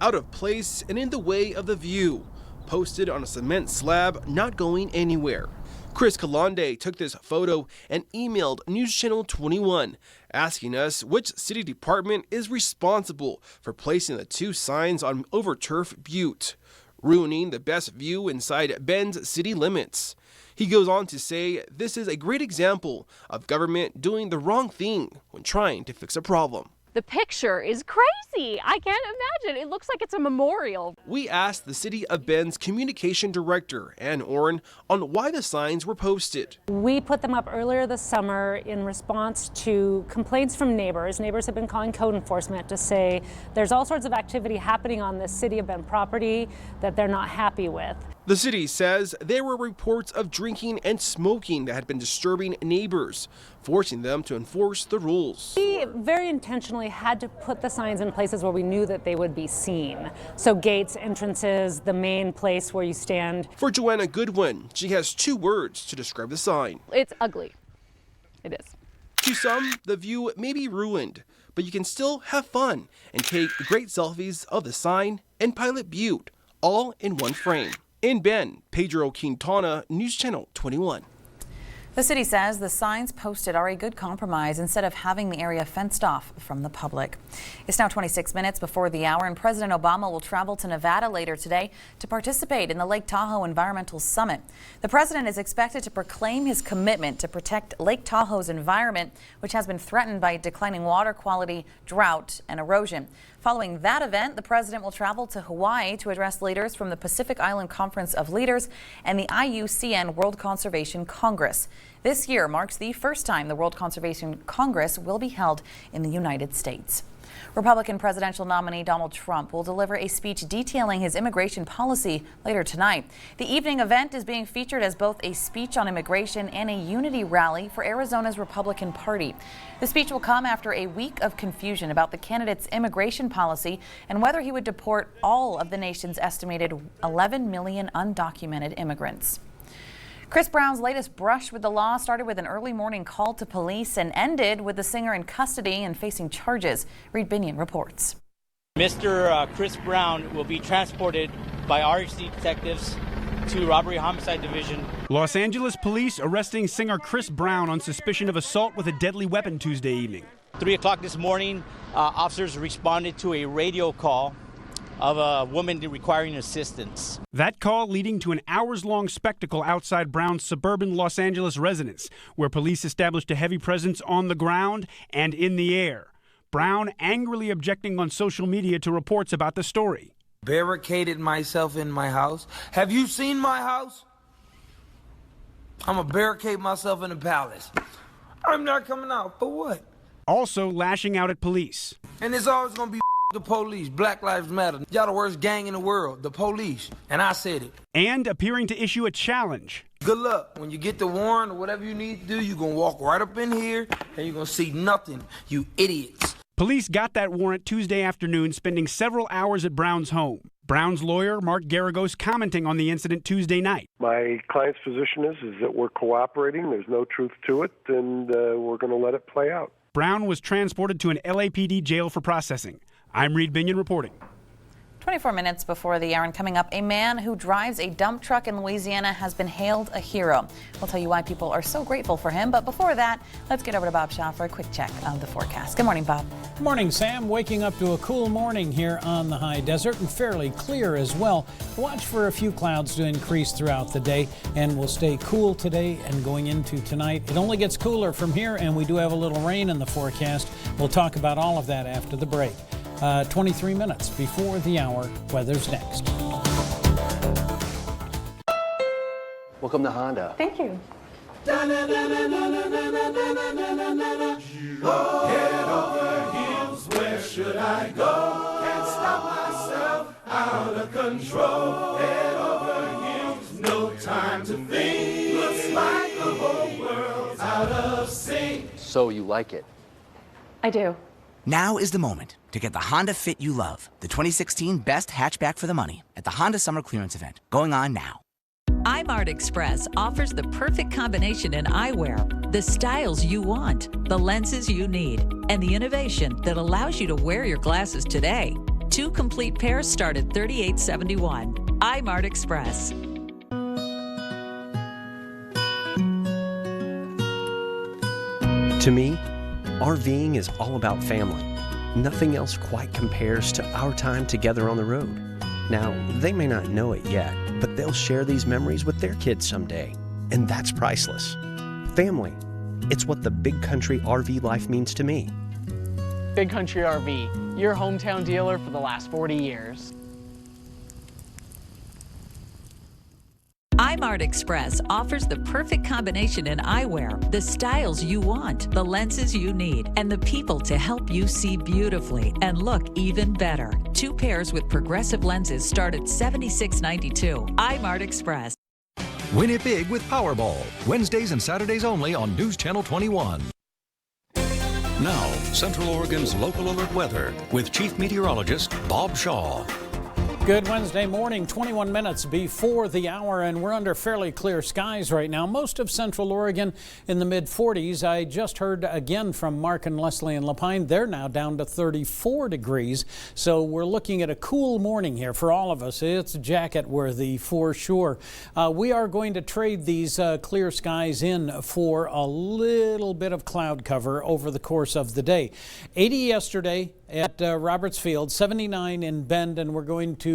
S21: Out of place and in the way of the view. Posted on a cement slab, not going anywhere. Chris Calonde took this photo and emailed News Channel 21, asking us which city department is responsible for placing the 2 signs on Overturf Butte, ruining the best view inside Bend's city limits. He goes on to say this is a great example of government doing the wrong thing when trying to fix a problem.
S24: The picture is crazy. I can't imagine. It looks like it's a memorial.
S21: We asked the City of Bend's communication director, Ann Oren, on why the signs were posted.
S7: We put them up earlier this summer in response to complaints from neighbors. Neighbors have been calling code enforcement to say there's all sorts of activity happening on this City of Bend property that they're not happy with.
S21: The city says there were reports of drinking and smoking that had been disturbing neighbors, forcing them to enforce the rules.
S7: We very intentionally had to put the signs in places where we knew that they would be seen. So gates, entrances, the main place where you stand.
S21: For Joanna Goodwin, she has 2 words to describe the sign.
S24: It's ugly. It is.
S21: To some, the view may be ruined, but you can still have fun and take great selfies of the sign and Pilot Butte, all in one frame. In Bend, Pedro Quintana, News Channel 21.
S9: The city says the signs posted are a good compromise instead of having the area fenced off from the public. It's now 26 minutes before the hour, and President Obama will travel to Nevada later today to participate in the Lake Tahoe Environmental Summit. The president is expected to proclaim his commitment to protect Lake Tahoe's environment, which has been threatened by declining water quality, drought, and erosion. Following that event, the president will travel to Hawaii to address leaders from the Pacific Island Conference of Leaders and the IUCN World Conservation Congress. This year marks the first time the World Conservation Congress will be held in the United States. Republican presidential nominee Donald Trump will deliver a speech detailing his immigration policy later tonight. The evening event is being featured as both a speech on immigration and a unity rally for Arizona's Republican Party. The speech will come after a week of confusion about the candidate's immigration policy and whether he would deport all of the nation's estimated 11 million undocumented immigrants. Chris Brown's latest brush with the law started with an early morning call to police and ended with the singer in custody and facing charges. Reed Binion reports.
S10: Mr. Chris Brown will be transported by RHD detectives to Robbery Homicide Division.
S11: Los Angeles police arresting singer Chris Brown on suspicion of assault with a deadly weapon Tuesday evening.
S10: 3 o'clock this morning, officers responded to a radio call of a woman requiring assistance.
S11: That call leading to an hours-long spectacle outside Brown's suburban Los Angeles residence, where police established a heavy presence on the ground and in the air. Brown angrily objecting on social media to reports about the story.
S12: Barricaded myself in my house. Have you seen my house? I'm gonna barricade myself in the palace. I'm not coming out. For what?
S11: Also lashing out at police.
S12: And it's always gonna be the police. Black Lives Matter. Y'all the worst gang in the world. The police. And I said it.
S11: And appearing to issue a challenge.
S12: Good luck. When you get the warrant or whatever you need to do, you're gonna walk right up in here and you're gonna see nothing. You idiots.
S11: Police got that warrant Tuesday afternoon, spending several hours at Brown's home. Brown's lawyer, Mark Garagos, commenting on the incident Tuesday night.
S29: My client's position is that we're cooperating. There's no truth to it, and we're going to let it play out.
S11: Brown was transported to an LAPD jail for processing. I'm Reed Binion reporting.
S9: 24 minutes before the hour, and coming up, a man who drives a dump truck in Louisiana has been hailed a hero. We'll tell you why people are so grateful for him. But before that, let's get over to Bob Shaw for a quick check of the forecast. Good morning, Bob.
S4: Good morning, Sam. Waking up to a cool morning here on the high desert and fairly clear as well. Watch for a few clouds to increase throughout the day, and we'll stay cool today and going into tonight. It only gets cooler from here, and we do have a little rain in the forecast. We'll talk about all of that after the break. 23 minutes before the hour. Weather's next.
S13: Welcome to Honda.
S24: Thank you.
S18: Head over heels, where should I go? Can't stop myself, out of control. Head over heels, no time to think. Looks like the whole world's out of sync.
S13: So you like it?
S24: I do.
S22: Now is the moment to get the Honda Fit you love, the 2016 best hatchback for the money at the Honda Summer Clearance Event, going on now.
S25: iMart Express offers the perfect combination in eyewear, the styles you want, the lenses you need, and the innovation that allows you to wear your glasses today. 2 complete pairs start at $38.71. iMart Express.
S26: To me, RVing is all about family. Nothing else quite compares to our time together on the road. Now, they may not know it yet, but they'll share these memories with their kids someday. And that's priceless. Family. It's what the big country RV life means to me.
S3: Big Country RV, your hometown dealer for the last 40 years.
S25: iMart Express offers the perfect combination in eyewear, the styles you want, the lenses you need, and the people to help you see beautifully and look even better. 2 pairs with progressive lenses start at $76.92. iMart Express.
S1: Win it big with Powerball. Wednesdays and Saturdays only on News Channel 21. Now, Central Oregon's local alert weather with Chief Meteorologist Bob Shaw.
S4: Good Wednesday morning, 21 minutes before the hour, and we're under fairly clear skies right now. Most of Central Oregon in the mid-40s. I just heard again from Mark and Leslie in Lapine. They're now down to 34 degrees. So we're looking at a cool morning here for all of us. It's jacket worthy for sure. We are going to trade these clear skies in for a little bit of cloud cover over the course of the day. 80 yesterday at Roberts Field, 79 in Bend, and we're going to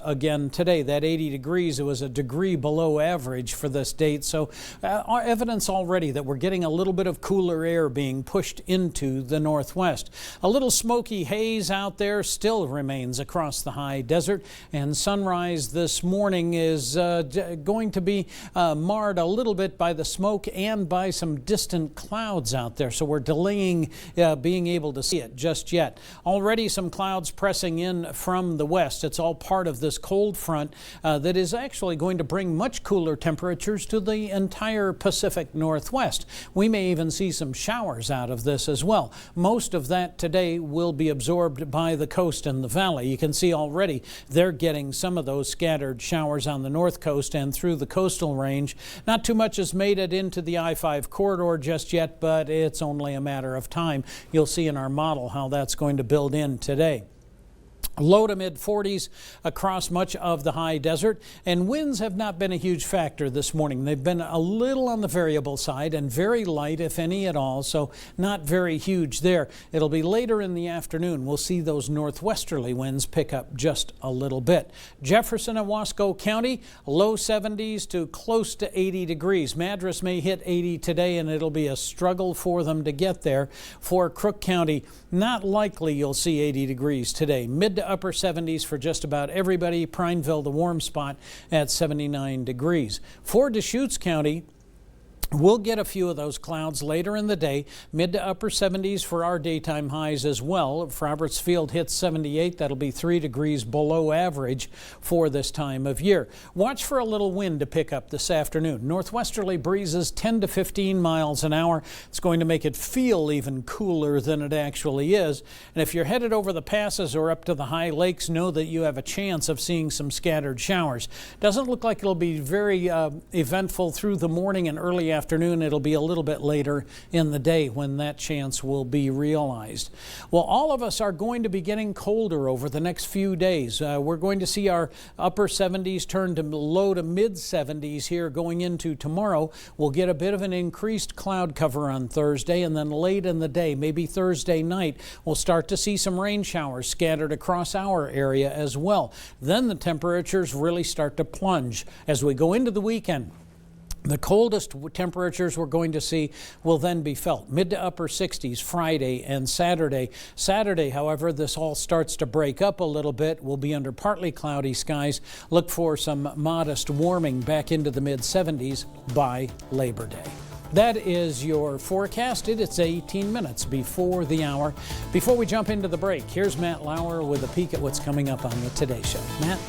S4: again today. That 80 degrees, it was a degree below average for this date. So evidence already that we're getting a little bit of cooler air being pushed into the northwest. A little smoky haze out there still remains across the high desert, and sunrise this morning is going to be marred a little bit by the smoke and by some distant clouds out there. So we're delaying being able to see it just yet. Already some clouds pressing in from the west. It's all part of this cold front that is actually going to bring much cooler temperatures to the entire Pacific Northwest. We may even see some showers out of this as well. Most of that today will be absorbed by the coast and the valley. You can see already they're getting some of those scattered showers on the north coast and through the coastal range. Not too much has made it into the I-5 corridor just yet, but it's only a matter of time. You'll see in our model how that's going to build in today. Low to mid-40s across much of the high desert, and winds have not been a huge factor this morning. They've been a little on the variable side and very light, if any at all, so not very huge there. It'll be later in the afternoon. We'll see those northwesterly winds pick up just a little bit. Jefferson and Wasco County, low 70s to close to 80 degrees. Madras may hit 80 today, and it'll be a struggle for them to get there. For Crook County, not likely you'll see 80 degrees today. Mid to upper 70s for just about everybody. Prineville, the warm spot, at 79 degrees. For Deschutes County, we'll get a few of those clouds later in the day. Mid to upper 70s for our daytime highs as well. If Roberts Field hits 78, that'll be 3 degrees below average for this time of year. Watch for a little wind to pick up this afternoon. Northwesterly breezes 10 to 15 miles an hour. It's going to make it feel even cooler than it actually is. And if you're headed over the passes or up to the high lakes, know that you have a chance of seeing some scattered showers. Doesn't look like it'll be very eventful through the morning and early afternoon. It'll be a little bit later in the day when that chance will be realized. Well, all of us are going to be getting colder over the next few days. We're going to see our upper 70s turn to low to mid 70s here going into tomorrow. We'll get a bit of an increased cloud cover on Thursday, and then late in the day, maybe Thursday night, we'll start to see some rain showers scattered across our area as well. Then the temperatures really start to plunge as we go into the weekend. The coldest temperatures we're going to see will then be felt mid to upper 60s Friday and Saturday. Saturday, however, this all starts to break up a little bit. We'll be under partly cloudy skies. Look for some modest warming back into the mid 70s by Labor Day. That is your forecast. It's 18 minutes before the hour. Before we jump into the break, here's Matt Lauer with a peek at what's coming up on the Today Show. Matt?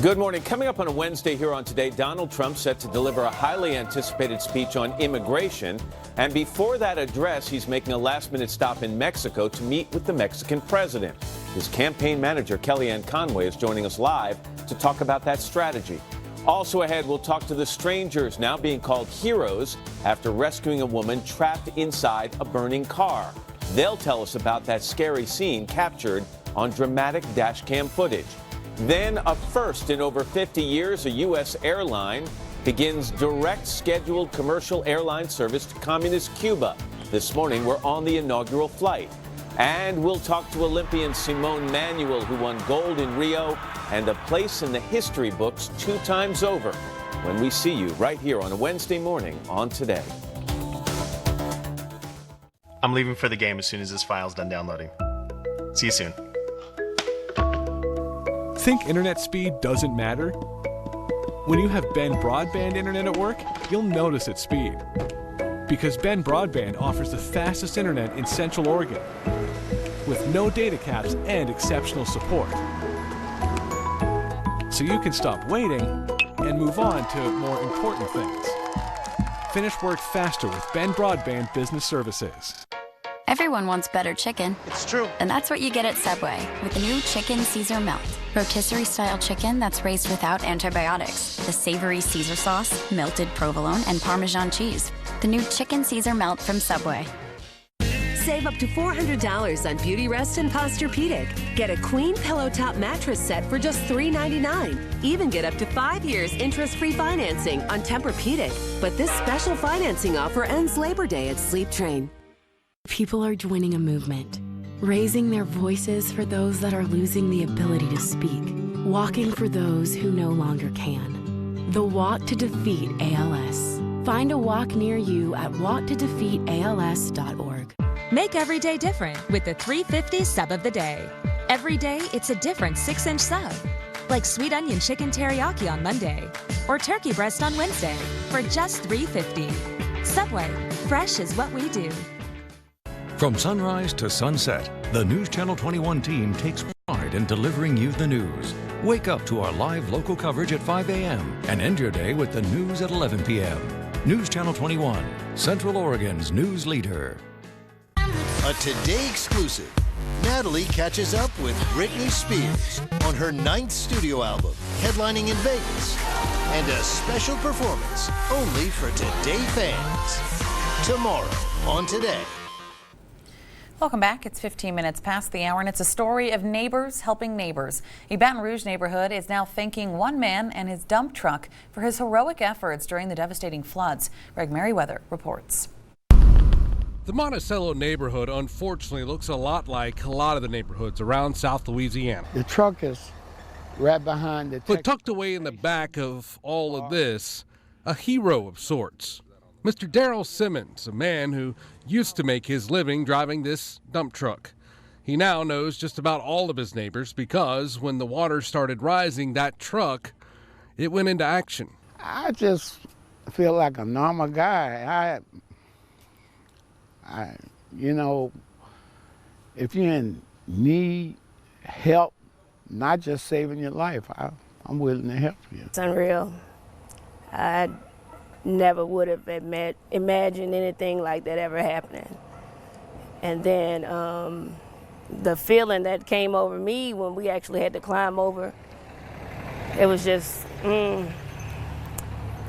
S14: Good morning. Coming up on a Wednesday here on Today, Donald Trump set to deliver a highly anticipated speech on immigration. And before that address, he's making a last-minute stop in Mexico to meet with the Mexican president. His campaign manager, Kellyanne Conway, is joining us live to talk about that strategy. Also ahead, we'll talk to the strangers now being called heroes after rescuing a woman trapped inside a burning car. They'll tell us about that scary scene captured on dramatic dashcam footage. Then, a first in over 50 years, a U.S. airline begins direct scheduled commercial airline service to communist Cuba. This morning, we're on the inaugural flight. And we'll talk to Olympian Simone Manuel, who won gold in Rio and a place in the history books 2 times over, when we see you right here on a Wednesday morning on Today.
S2: I'm leaving for the game as soon as this file's done downloading. See you soon.
S5: Think internet speed doesn't matter? When you have Ben Broadband internet at work, you'll notice its speed. Because Ben Broadband offers the fastest internet in Central Oregon, with no data caps and exceptional support. So you can stop waiting and move on to more important things. Finish work faster with Ben Broadband Business Services.
S15: Everyone wants better chicken.
S2: It's true.
S15: And that's what you get at Subway with the new Chicken Caesar Melt. Rotisserie-style chicken that's raised without antibiotics. The savory Caesar sauce, melted provolone, and Parmesan cheese. The new Chicken Caesar Melt from Subway.
S16: Save up to $400 on Beautyrest and Posturepedic. Get a queen pillow top mattress set for just $399. Even get up to 5 years interest-free financing on Tempur-Pedic. But this special financing offer ends Labor Day at Sleep Train.
S17: People are joining a movement, raising their voices for those that are losing the ability to speak, walking for those who no longer can. The Walk to Defeat ALS. Find a walk near you at walktodefeatals.org.
S19: Make every day different with the 350 sub of the day. Every day, it's a different 6-inch sub. Like sweet onion chicken teriyaki on Monday or turkey breast on Wednesday for just $3.50. Subway, fresh is what we do.
S1: From sunrise to sunset, the News Channel 21 team takes pride in delivering you the news. Wake up to our live local coverage at 5 a.m. and end your day with the news at 11 p.m. News Channel 21, Central Oregon's news leader.
S20: A Today exclusive. Natalie catches up with Britney Spears on her 9th studio album, headlining in Vegas, and a special performance only for Today fans. Tomorrow on Today.
S9: Welcome back. It's 15 minutes past the hour, and it's a story of neighbors helping neighbors. A Baton Rouge neighborhood is now thanking one man and his dump truck for his heroic efforts during the devastating floods. Greg Merriweather reports.
S23: The Monticello neighborhood unfortunately looks a lot like a lot of the neighborhoods around South Louisiana.
S27: The truck is right behind the
S23: But tucked away in the back of all of this, a hero of sorts. Mr. Darrell Simmons, a man who used to make his living driving this dump truck. He now knows just about all of his neighbors because when the water started rising, that truck, it went into action.
S27: I just feel like a normal guy. You know, if you're in need, help, not just saving your life, I'm willing to help you.
S28: It's unreal. I never would have imagined anything like that ever happening. And then the feeling that came over me when we actually had to climb over, it was just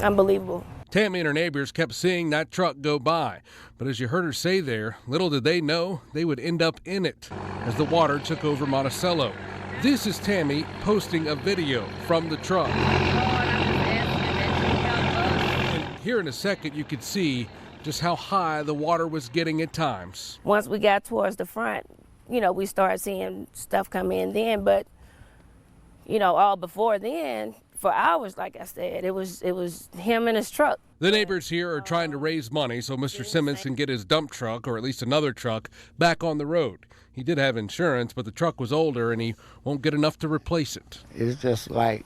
S28: unbelievable.
S23: Tammy and her neighbors kept seeing that truck go by, but as you heard her say there, little did they know they would end up in it as the water took over Monticello. This is Tammy posting a video from the truck. Here in a second, you could see just how high the water was getting at times.
S28: Once we got towards the front, you know, we started seeing stuff come in then, but, you know, all before then, for hours, like I said, it was him and his truck.
S23: The neighbors here are trying to raise money so Mr. Simmons can get his dump truck, or at least another truck, back on the road. He did have insurance, but the truck was older and he won't get enough to replace it.
S27: It's just like,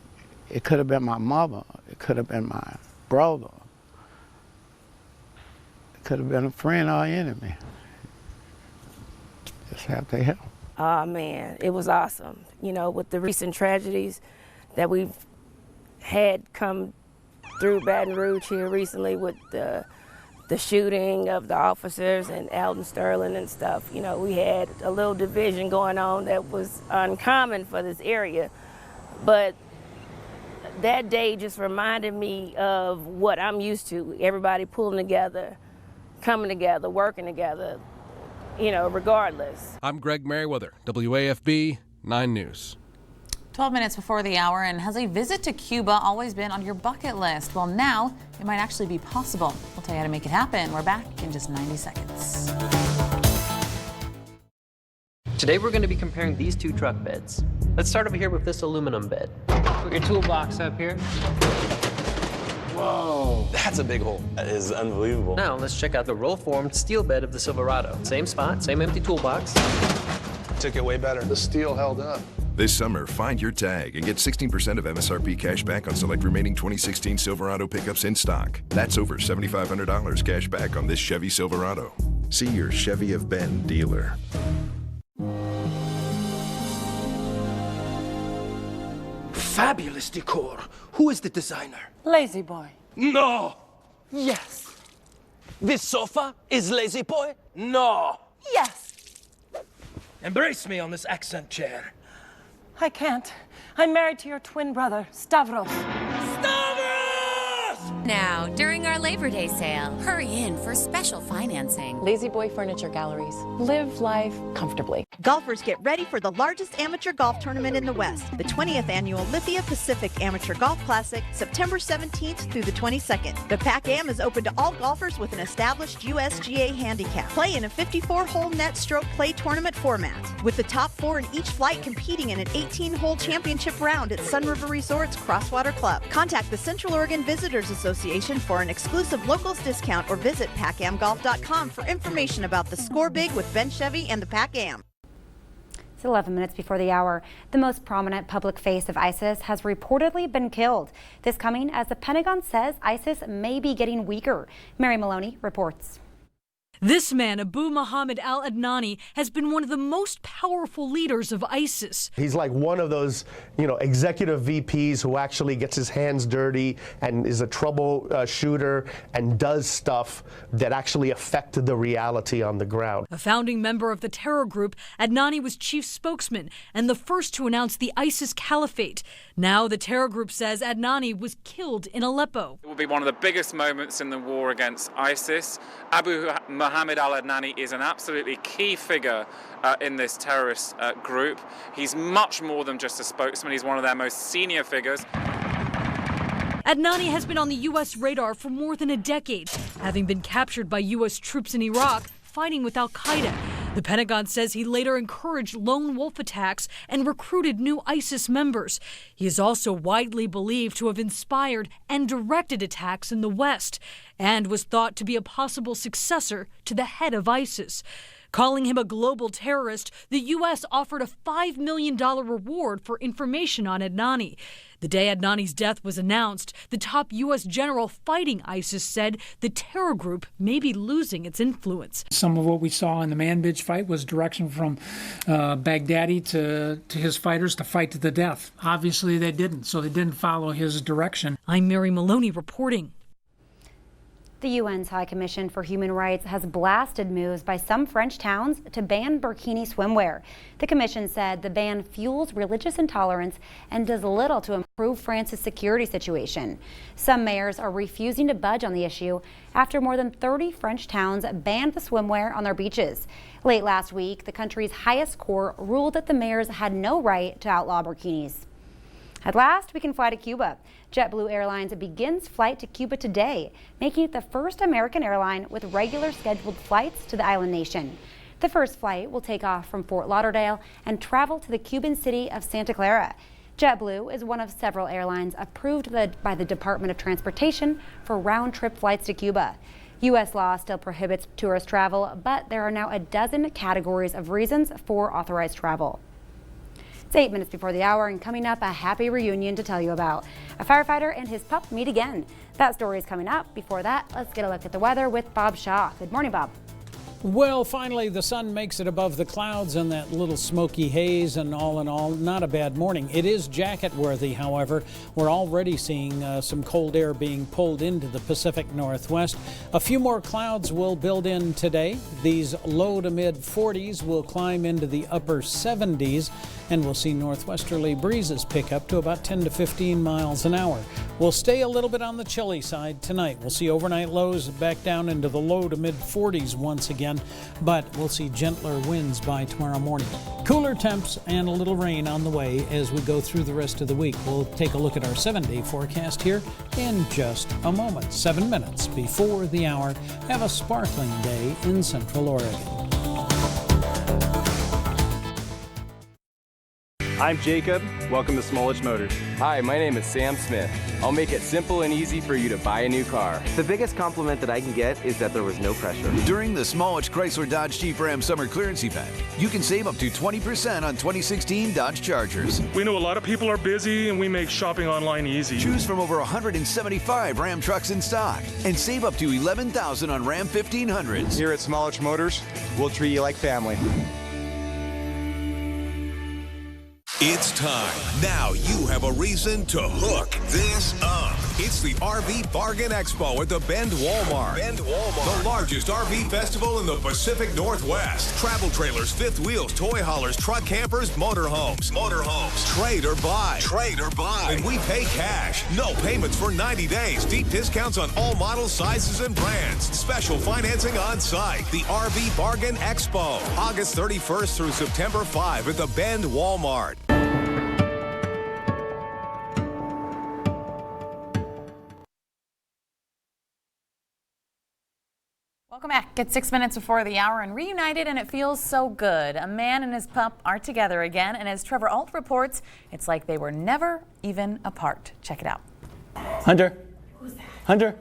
S27: it could have been my mother, it could have been my brother. Could have been a friend or enemy. Just have to help.
S28: Oh man, it was awesome. You know, with the recent tragedies that we've had come through Baton Rouge here recently with the shooting of the officers and Alton Sterling and stuff. You know, we had a little division going on that was uncommon for this area. But that day just reminded me of what I'm used to. Everybody pulling together, coming together, working together, you know, regardless.
S23: I'm Greg Merriweather, WAFB 9 News.
S9: 12 minutes before the hour, and has a visit to Cuba always been on your bucket list? Well, now it might actually be possible. We'll tell you how to make it happen. We're back in just 90 seconds.
S31: Today we're going to be comparing these two truck beds. Let's start over here with this aluminum bed. Put your toolbox up here. Whoa.
S6: Whoa! That's a big hole.
S31: That is unbelievable. Now, let's check out the roll-formed steel bed of the Silverado. Same spot, same empty toolbox.
S6: Took it way better. The steel held up.
S7: This summer, find your tag and get 16% of MSRP cash back on select remaining 2016 Silverado pickups in stock. That's over $7,500 cash back on this Chevy Silverado. See your Chevy of Ben dealer.
S8: Fabulous decor. Who is the designer?
S10: Lazy Boy.
S8: No!
S10: Yes.
S8: This sofa is Lazy Boy? No!
S10: Yes.
S8: Embrace me on this accent chair.
S10: I can't. I'm married to your twin brother, Stavros.
S11: Now, during our Labor Day sale, hurry in for special financing.
S3: Lazy Boy Furniture Galleries. Live life comfortably.
S12: Golfers get ready for the largest amateur golf tournament in the West, the 20th annual Lithia Pacific Amateur Golf Classic, September 17th through the 22nd. The Pac-Am is open to all golfers with an established USGA handicap. Play in a 54-hole net stroke play tournament format, with the top 4 in each flight competing in an 18-hole championship round at Sun River Resort's Crosswater Club. Contact the Central Oregon Visitors Association for an exclusive locals discount or visit PacAmGolf.com for information about the Score Big with Ben Chevy and the Pac-Am.
S13: It's 11 minutes before the hour. The most prominent public face of ISIS has reportedly been killed. This coming as the Pentagon says ISIS may be getting weaker. Mary Maloney reports.
S18: This man, Abu Muhammad al-Adnani, has been one of the most powerful leaders of ISIS.
S21: He's like one of those, executive VPs who actually gets his hands dirty and is a troubleshooter and does stuff that actually affect the reality on the ground.
S18: A founding member of the terror group, Adnani was chief spokesman and the first to announce the ISIS caliphate. Now the terror group says Adnani was killed in Aleppo.
S29: It will be one of the biggest moments in the war against ISIS. Abu Muhammad al-Adnani is an absolutely key figure in this terrorist group. He's much more than just a spokesman. He's one of their most senior figures.
S18: Adnani has been on the U.S. radar for more than a decade, having been captured by U.S. troops in Iraq fighting with al-Qaeda. The Pentagon says he later encouraged lone wolf attacks and recruited new ISIS members. He is also widely believed to have inspired and directed attacks in the West and was thought to be a possible successor to the head of ISIS. Calling him a global terrorist, the U.S. offered a $5 million reward for information on Adnani. The day Adnani's death was announced, the top U.S. general fighting ISIS said the terror group may be losing its influence.
S30: Some of what we saw in the Manbij fight was direction from Baghdadi to his fighters to fight to the death. Obviously they didn't, so they didn't follow his direction.
S18: I'm Mary Maloney reporting.
S13: The UN's High Commission for Human Rights has blasted moves by some French towns to ban burkini swimwear. The commission said the ban fuels religious intolerance and does little to improve France's security situation. Some mayors are refusing to budge on the issue after more than 30 French towns banned the swimwear on their beaches. Late last week, the country's highest court ruled that the mayors had no right to outlaw burkinis. At last, we can fly to Cuba. JetBlue Airlines begins flight to Cuba today, making it the first American airline with regular scheduled flights to the island nation. The first flight will take off from Fort Lauderdale and travel to the Cuban city of Santa Clara. JetBlue is one of several airlines approved by the Department of Transportation for round-trip flights to Cuba. U.S. law still prohibits tourist travel, but there are now a dozen categories of reasons for authorized travel. It's 8 minutes before the hour, and coming up, a happy reunion to tell you about. A firefighter and his pup meet again. That story is coming up. Before that, let's get a look at the weather with Bob Shaw. Good morning, Bob.
S4: Well, finally, the sun makes it above the clouds and that little smoky haze, and all in all, not a bad morning. It is jacket-worthy, however. We're already seeing some cold air being pulled into the Pacific Northwest. A few more clouds will build in today. These low to mid-40s will climb into the upper 70s, and we'll see northwesterly breezes pick up to about 10 to 15 miles an hour. We'll stay a little bit on the chilly side tonight. We'll see overnight lows back down into the low to mid-40s once again, but we'll see gentler winds by tomorrow morning. Cooler temps and a little rain on the way as we go through the rest of the week. We'll take a look at our 7-day forecast here in just a moment. 7 minutes before the hour. Have a sparkling day in Central Oregon.
S2: I'm Jacob. Welcome to Smolich Motors.
S5: Hi, my name is Sam Smith. I'll make it simple and easy for you to buy a new car.
S14: The biggest compliment that I can get is that there was no pressure.
S15: During the Smolich Chrysler Dodge Jeep Ram Summer Clearance Event, you can save up to 20% on 2016 Dodge Chargers.
S16: We know a lot of people are busy and we make shopping online easy.
S15: Choose from over 175 Ram trucks in stock and save up to $11,000 on Ram 1500s.
S17: Here at Smolich Motors, we'll treat you like family.
S19: It's time. Now you have a reason to hook this up. It's the RV Bargain Expo at the Bend Walmart. The largest RV festival in the Pacific Northwest. Travel trailers, fifth wheels, toy haulers, truck campers, motorhomes. Trade or buy. And we pay cash. No payments for 90 days. Deep discounts on all models, sizes, and brands. Special financing on site. The RV Bargain Expo. August 31st through September 5 at the Bend Walmart.
S9: Welcome back. It's 6 minutes before the hour and reunited, and it feels so good. A man and his pup are together again, and as Trevor Alt reports, it's like they were never even apart. Check it out.
S22: Hunter. Hunter.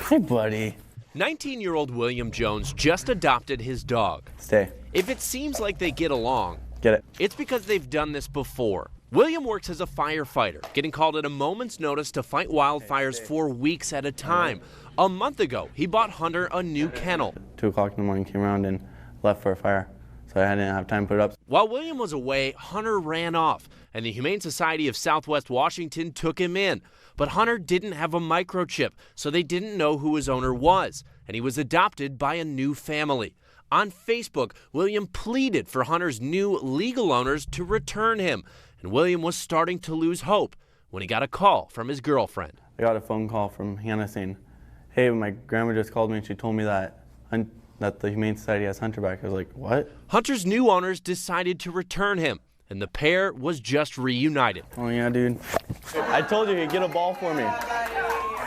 S22: Hey, buddy.
S24: 19-year-old William Jones just adopted his dog.
S22: Stay.
S24: If it seems like they get along,
S22: Get it.
S24: it's because they've done this before. William works as a firefighter, getting called at a moment's notice to fight wildfires for weeks at a time. A month ago, he bought Hunter a new kennel.
S22: 2 o'clock in the morning, came around and left for a fire, so I didn't have time to put it up.
S24: While William was away, Hunter ran off, and the Humane Society of Southwest Washington took him in. But Hunter didn't have a microchip, so they didn't know who his owner was, and he was adopted by a new family. On Facebook, William pleaded for Hunter's new legal owners to return him, and William was starting to lose hope when he got a call from his girlfriend.
S22: I got a phone call from Hannah saying, hey, my grandma just called me and she told me that the Humane Society has Hunter back. I was like, what?
S24: Hunter's new owners decided to return him, and the pair was just reunited.
S22: Oh yeah, dude. I told you he'd get a ball for me.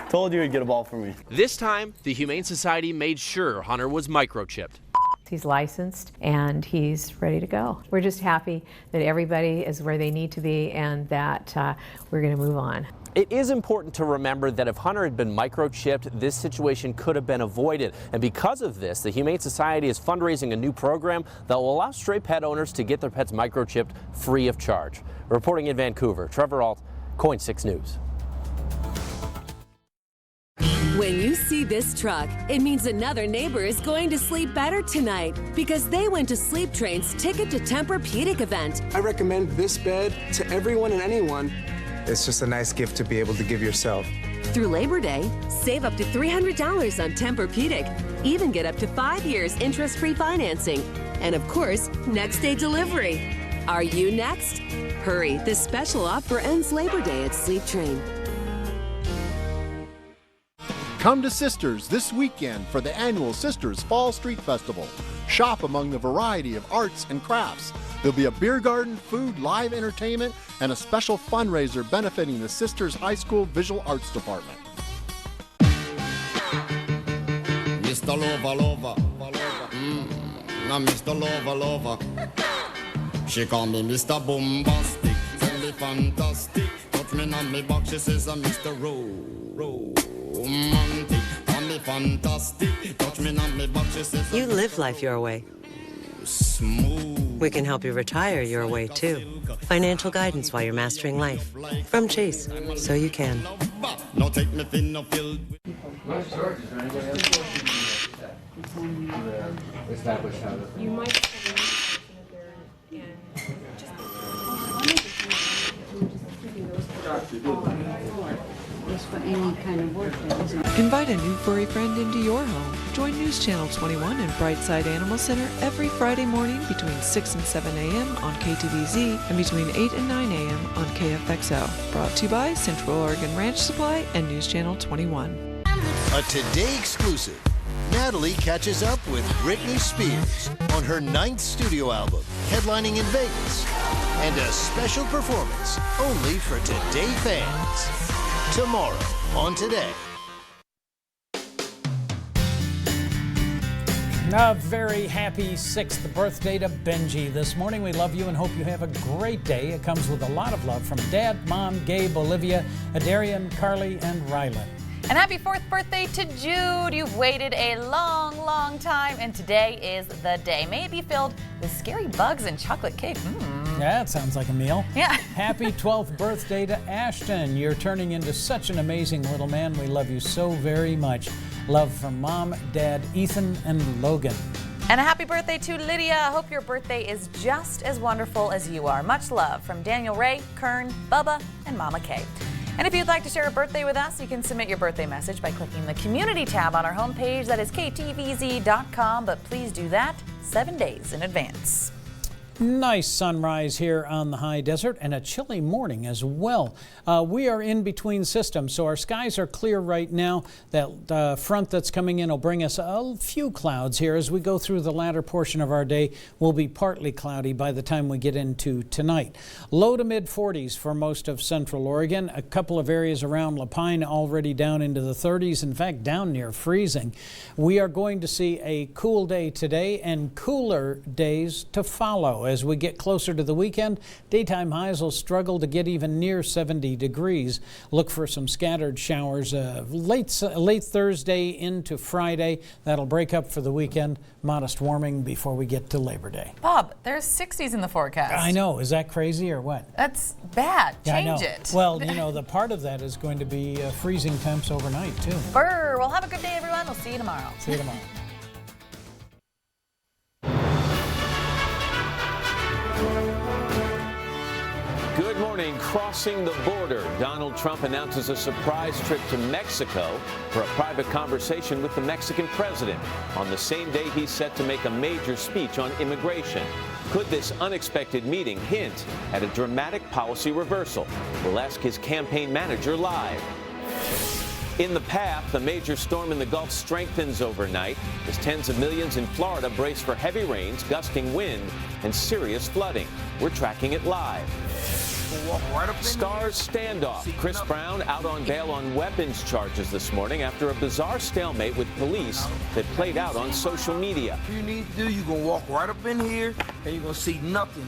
S22: Told you he'd get a ball for me.
S24: This time, the Humane Society made sure Hunter was microchipped.
S25: He's licensed and he's ready to go. We're just happy that everybody is where they need to be and that we're going to move on.
S24: It is important to remember that if Hunter had been microchipped, this situation could have been avoided. And because of this, the Humane Society is fundraising a new program that will allow stray pet owners to get their pets microchipped free of charge. Reporting in Vancouver, Trevor Alt, KOIN 6 News.
S26: When you see this truck, it means another neighbor is going to sleep better tonight because they went to Sleep Train's Ticket to Tempur-Pedic event.
S32: I recommend this bed to everyone and anyone. It's just a nice gift to be able to give yourself.
S26: Through Labor Day, save up to $300 on Tempur-Pedic. Even get up to 5 years interest-free financing. And of course, next day delivery. Are you next? Hurry, this special offer ends Labor Day at Sleep Train.
S33: Come to Sisters this weekend for the annual Sisters Fall Street Festival. Shop among the variety of arts and crafts. There'll be a beer garden, food, live entertainment, and a special fundraiser benefiting the Sisters High School Visual Arts Department.
S34: Mr. Lover, now Mr. Lover. She call me Mr. Bombastic, tell me fantastic. Touch me on me back, she says I'm Mr. Romantic, call me fantastic. Touch me on me back, she says
S35: You live life your way.
S34: Smooth.
S35: We can help you retire your way, too. Financial guidance while you're mastering life. From Chase, so you can.
S34: No take me thin, no filled.
S25: You might
S36: For any kind of work.
S37: Invite a new furry friend into your home. Join News Channel 21 and Brightside Animal Center every Friday morning between 6 and 7 a.m. on ktvz and between 8 and 9 a.m. on KFXO. Brought to you by Central Oregon Ranch Supply and News Channel 21.
S20: A Today exclusive. Natalie catches up with Britney Spears on her 9th studio album, headlining in Vegas, and a special performance only for Today fans. Tomorrow on Today.
S4: A very happy 6th birthday to Benji this morning. We love you and hope you have a great day. It comes with a lot of love from Dad, Mom, Gabe, Olivia, Adarian, Carly, and Rylan.
S9: And happy 4th birthday to Jude. You've waited a long, long time, and today is the day. May it be filled with scary bugs and chocolate cake.
S4: Yeah, that sounds like a meal.
S9: Yeah.
S4: Happy 12th birthday to Ashton. You're turning into such an amazing little man. We love you so very much. Love from Mom, Dad, Ethan, and Logan.
S9: And a happy birthday to Lydia. I hope your birthday is just as wonderful as you are. Much love from Daniel Ray, Kern, Bubba, and Mama Kay. And if you'd like to share a birthday with us, you can submit your birthday message by clicking the community tab on our homepage. That is ktvz.com, but please do that 7 days in advance.
S4: Nice sunrise here on the high desert and a chilly morning as well. We are in between systems, so our skies are clear right now. That front that's coming in will bring us a few clouds here as we go through the latter portion of our day. Will be partly cloudy by the time we get into tonight. Low to mid 40s for most of central Oregon. A couple of areas around Lapine already down into the 30s, in fact down near freezing. We are going to see a cool day today and cooler days to follow. As we get closer to the weekend, daytime highs will struggle to get even near 70 degrees. Look for some scattered showers late Thursday into Friday. That'll break up for the weekend. Modest warming before we get to Labor Day.
S9: Bob, there's 60s in the forecast.
S4: I know. Is that crazy or what?
S9: That's bad.
S4: Yeah,
S9: Change it.
S4: Well, you know, the part of that is going to be freezing temps overnight, too.
S9: Brr. Well, have a good day, everyone. We'll see you tomorrow.
S4: See you tomorrow.
S1: Good morning. Crossing the border, Donald Trump announces a surprise trip to Mexico for a private conversation with the Mexican president on the same day he's set to make a major speech on immigration. Could this unexpected meeting hint at a dramatic policy reversal? We'll ask his campaign manager live. In the path, the major storm in the Gulf strengthens overnight as tens of millions in Florida brace for heavy rains, gusting wind, and serious flooding. We're tracking it live. Stars standoff. Chris Brown out on bail on weapons charges this morning after a bizarre stalemate with police that played out on social media.
S3: You need to do, you're going to walk right up in here and you're going to see nothing.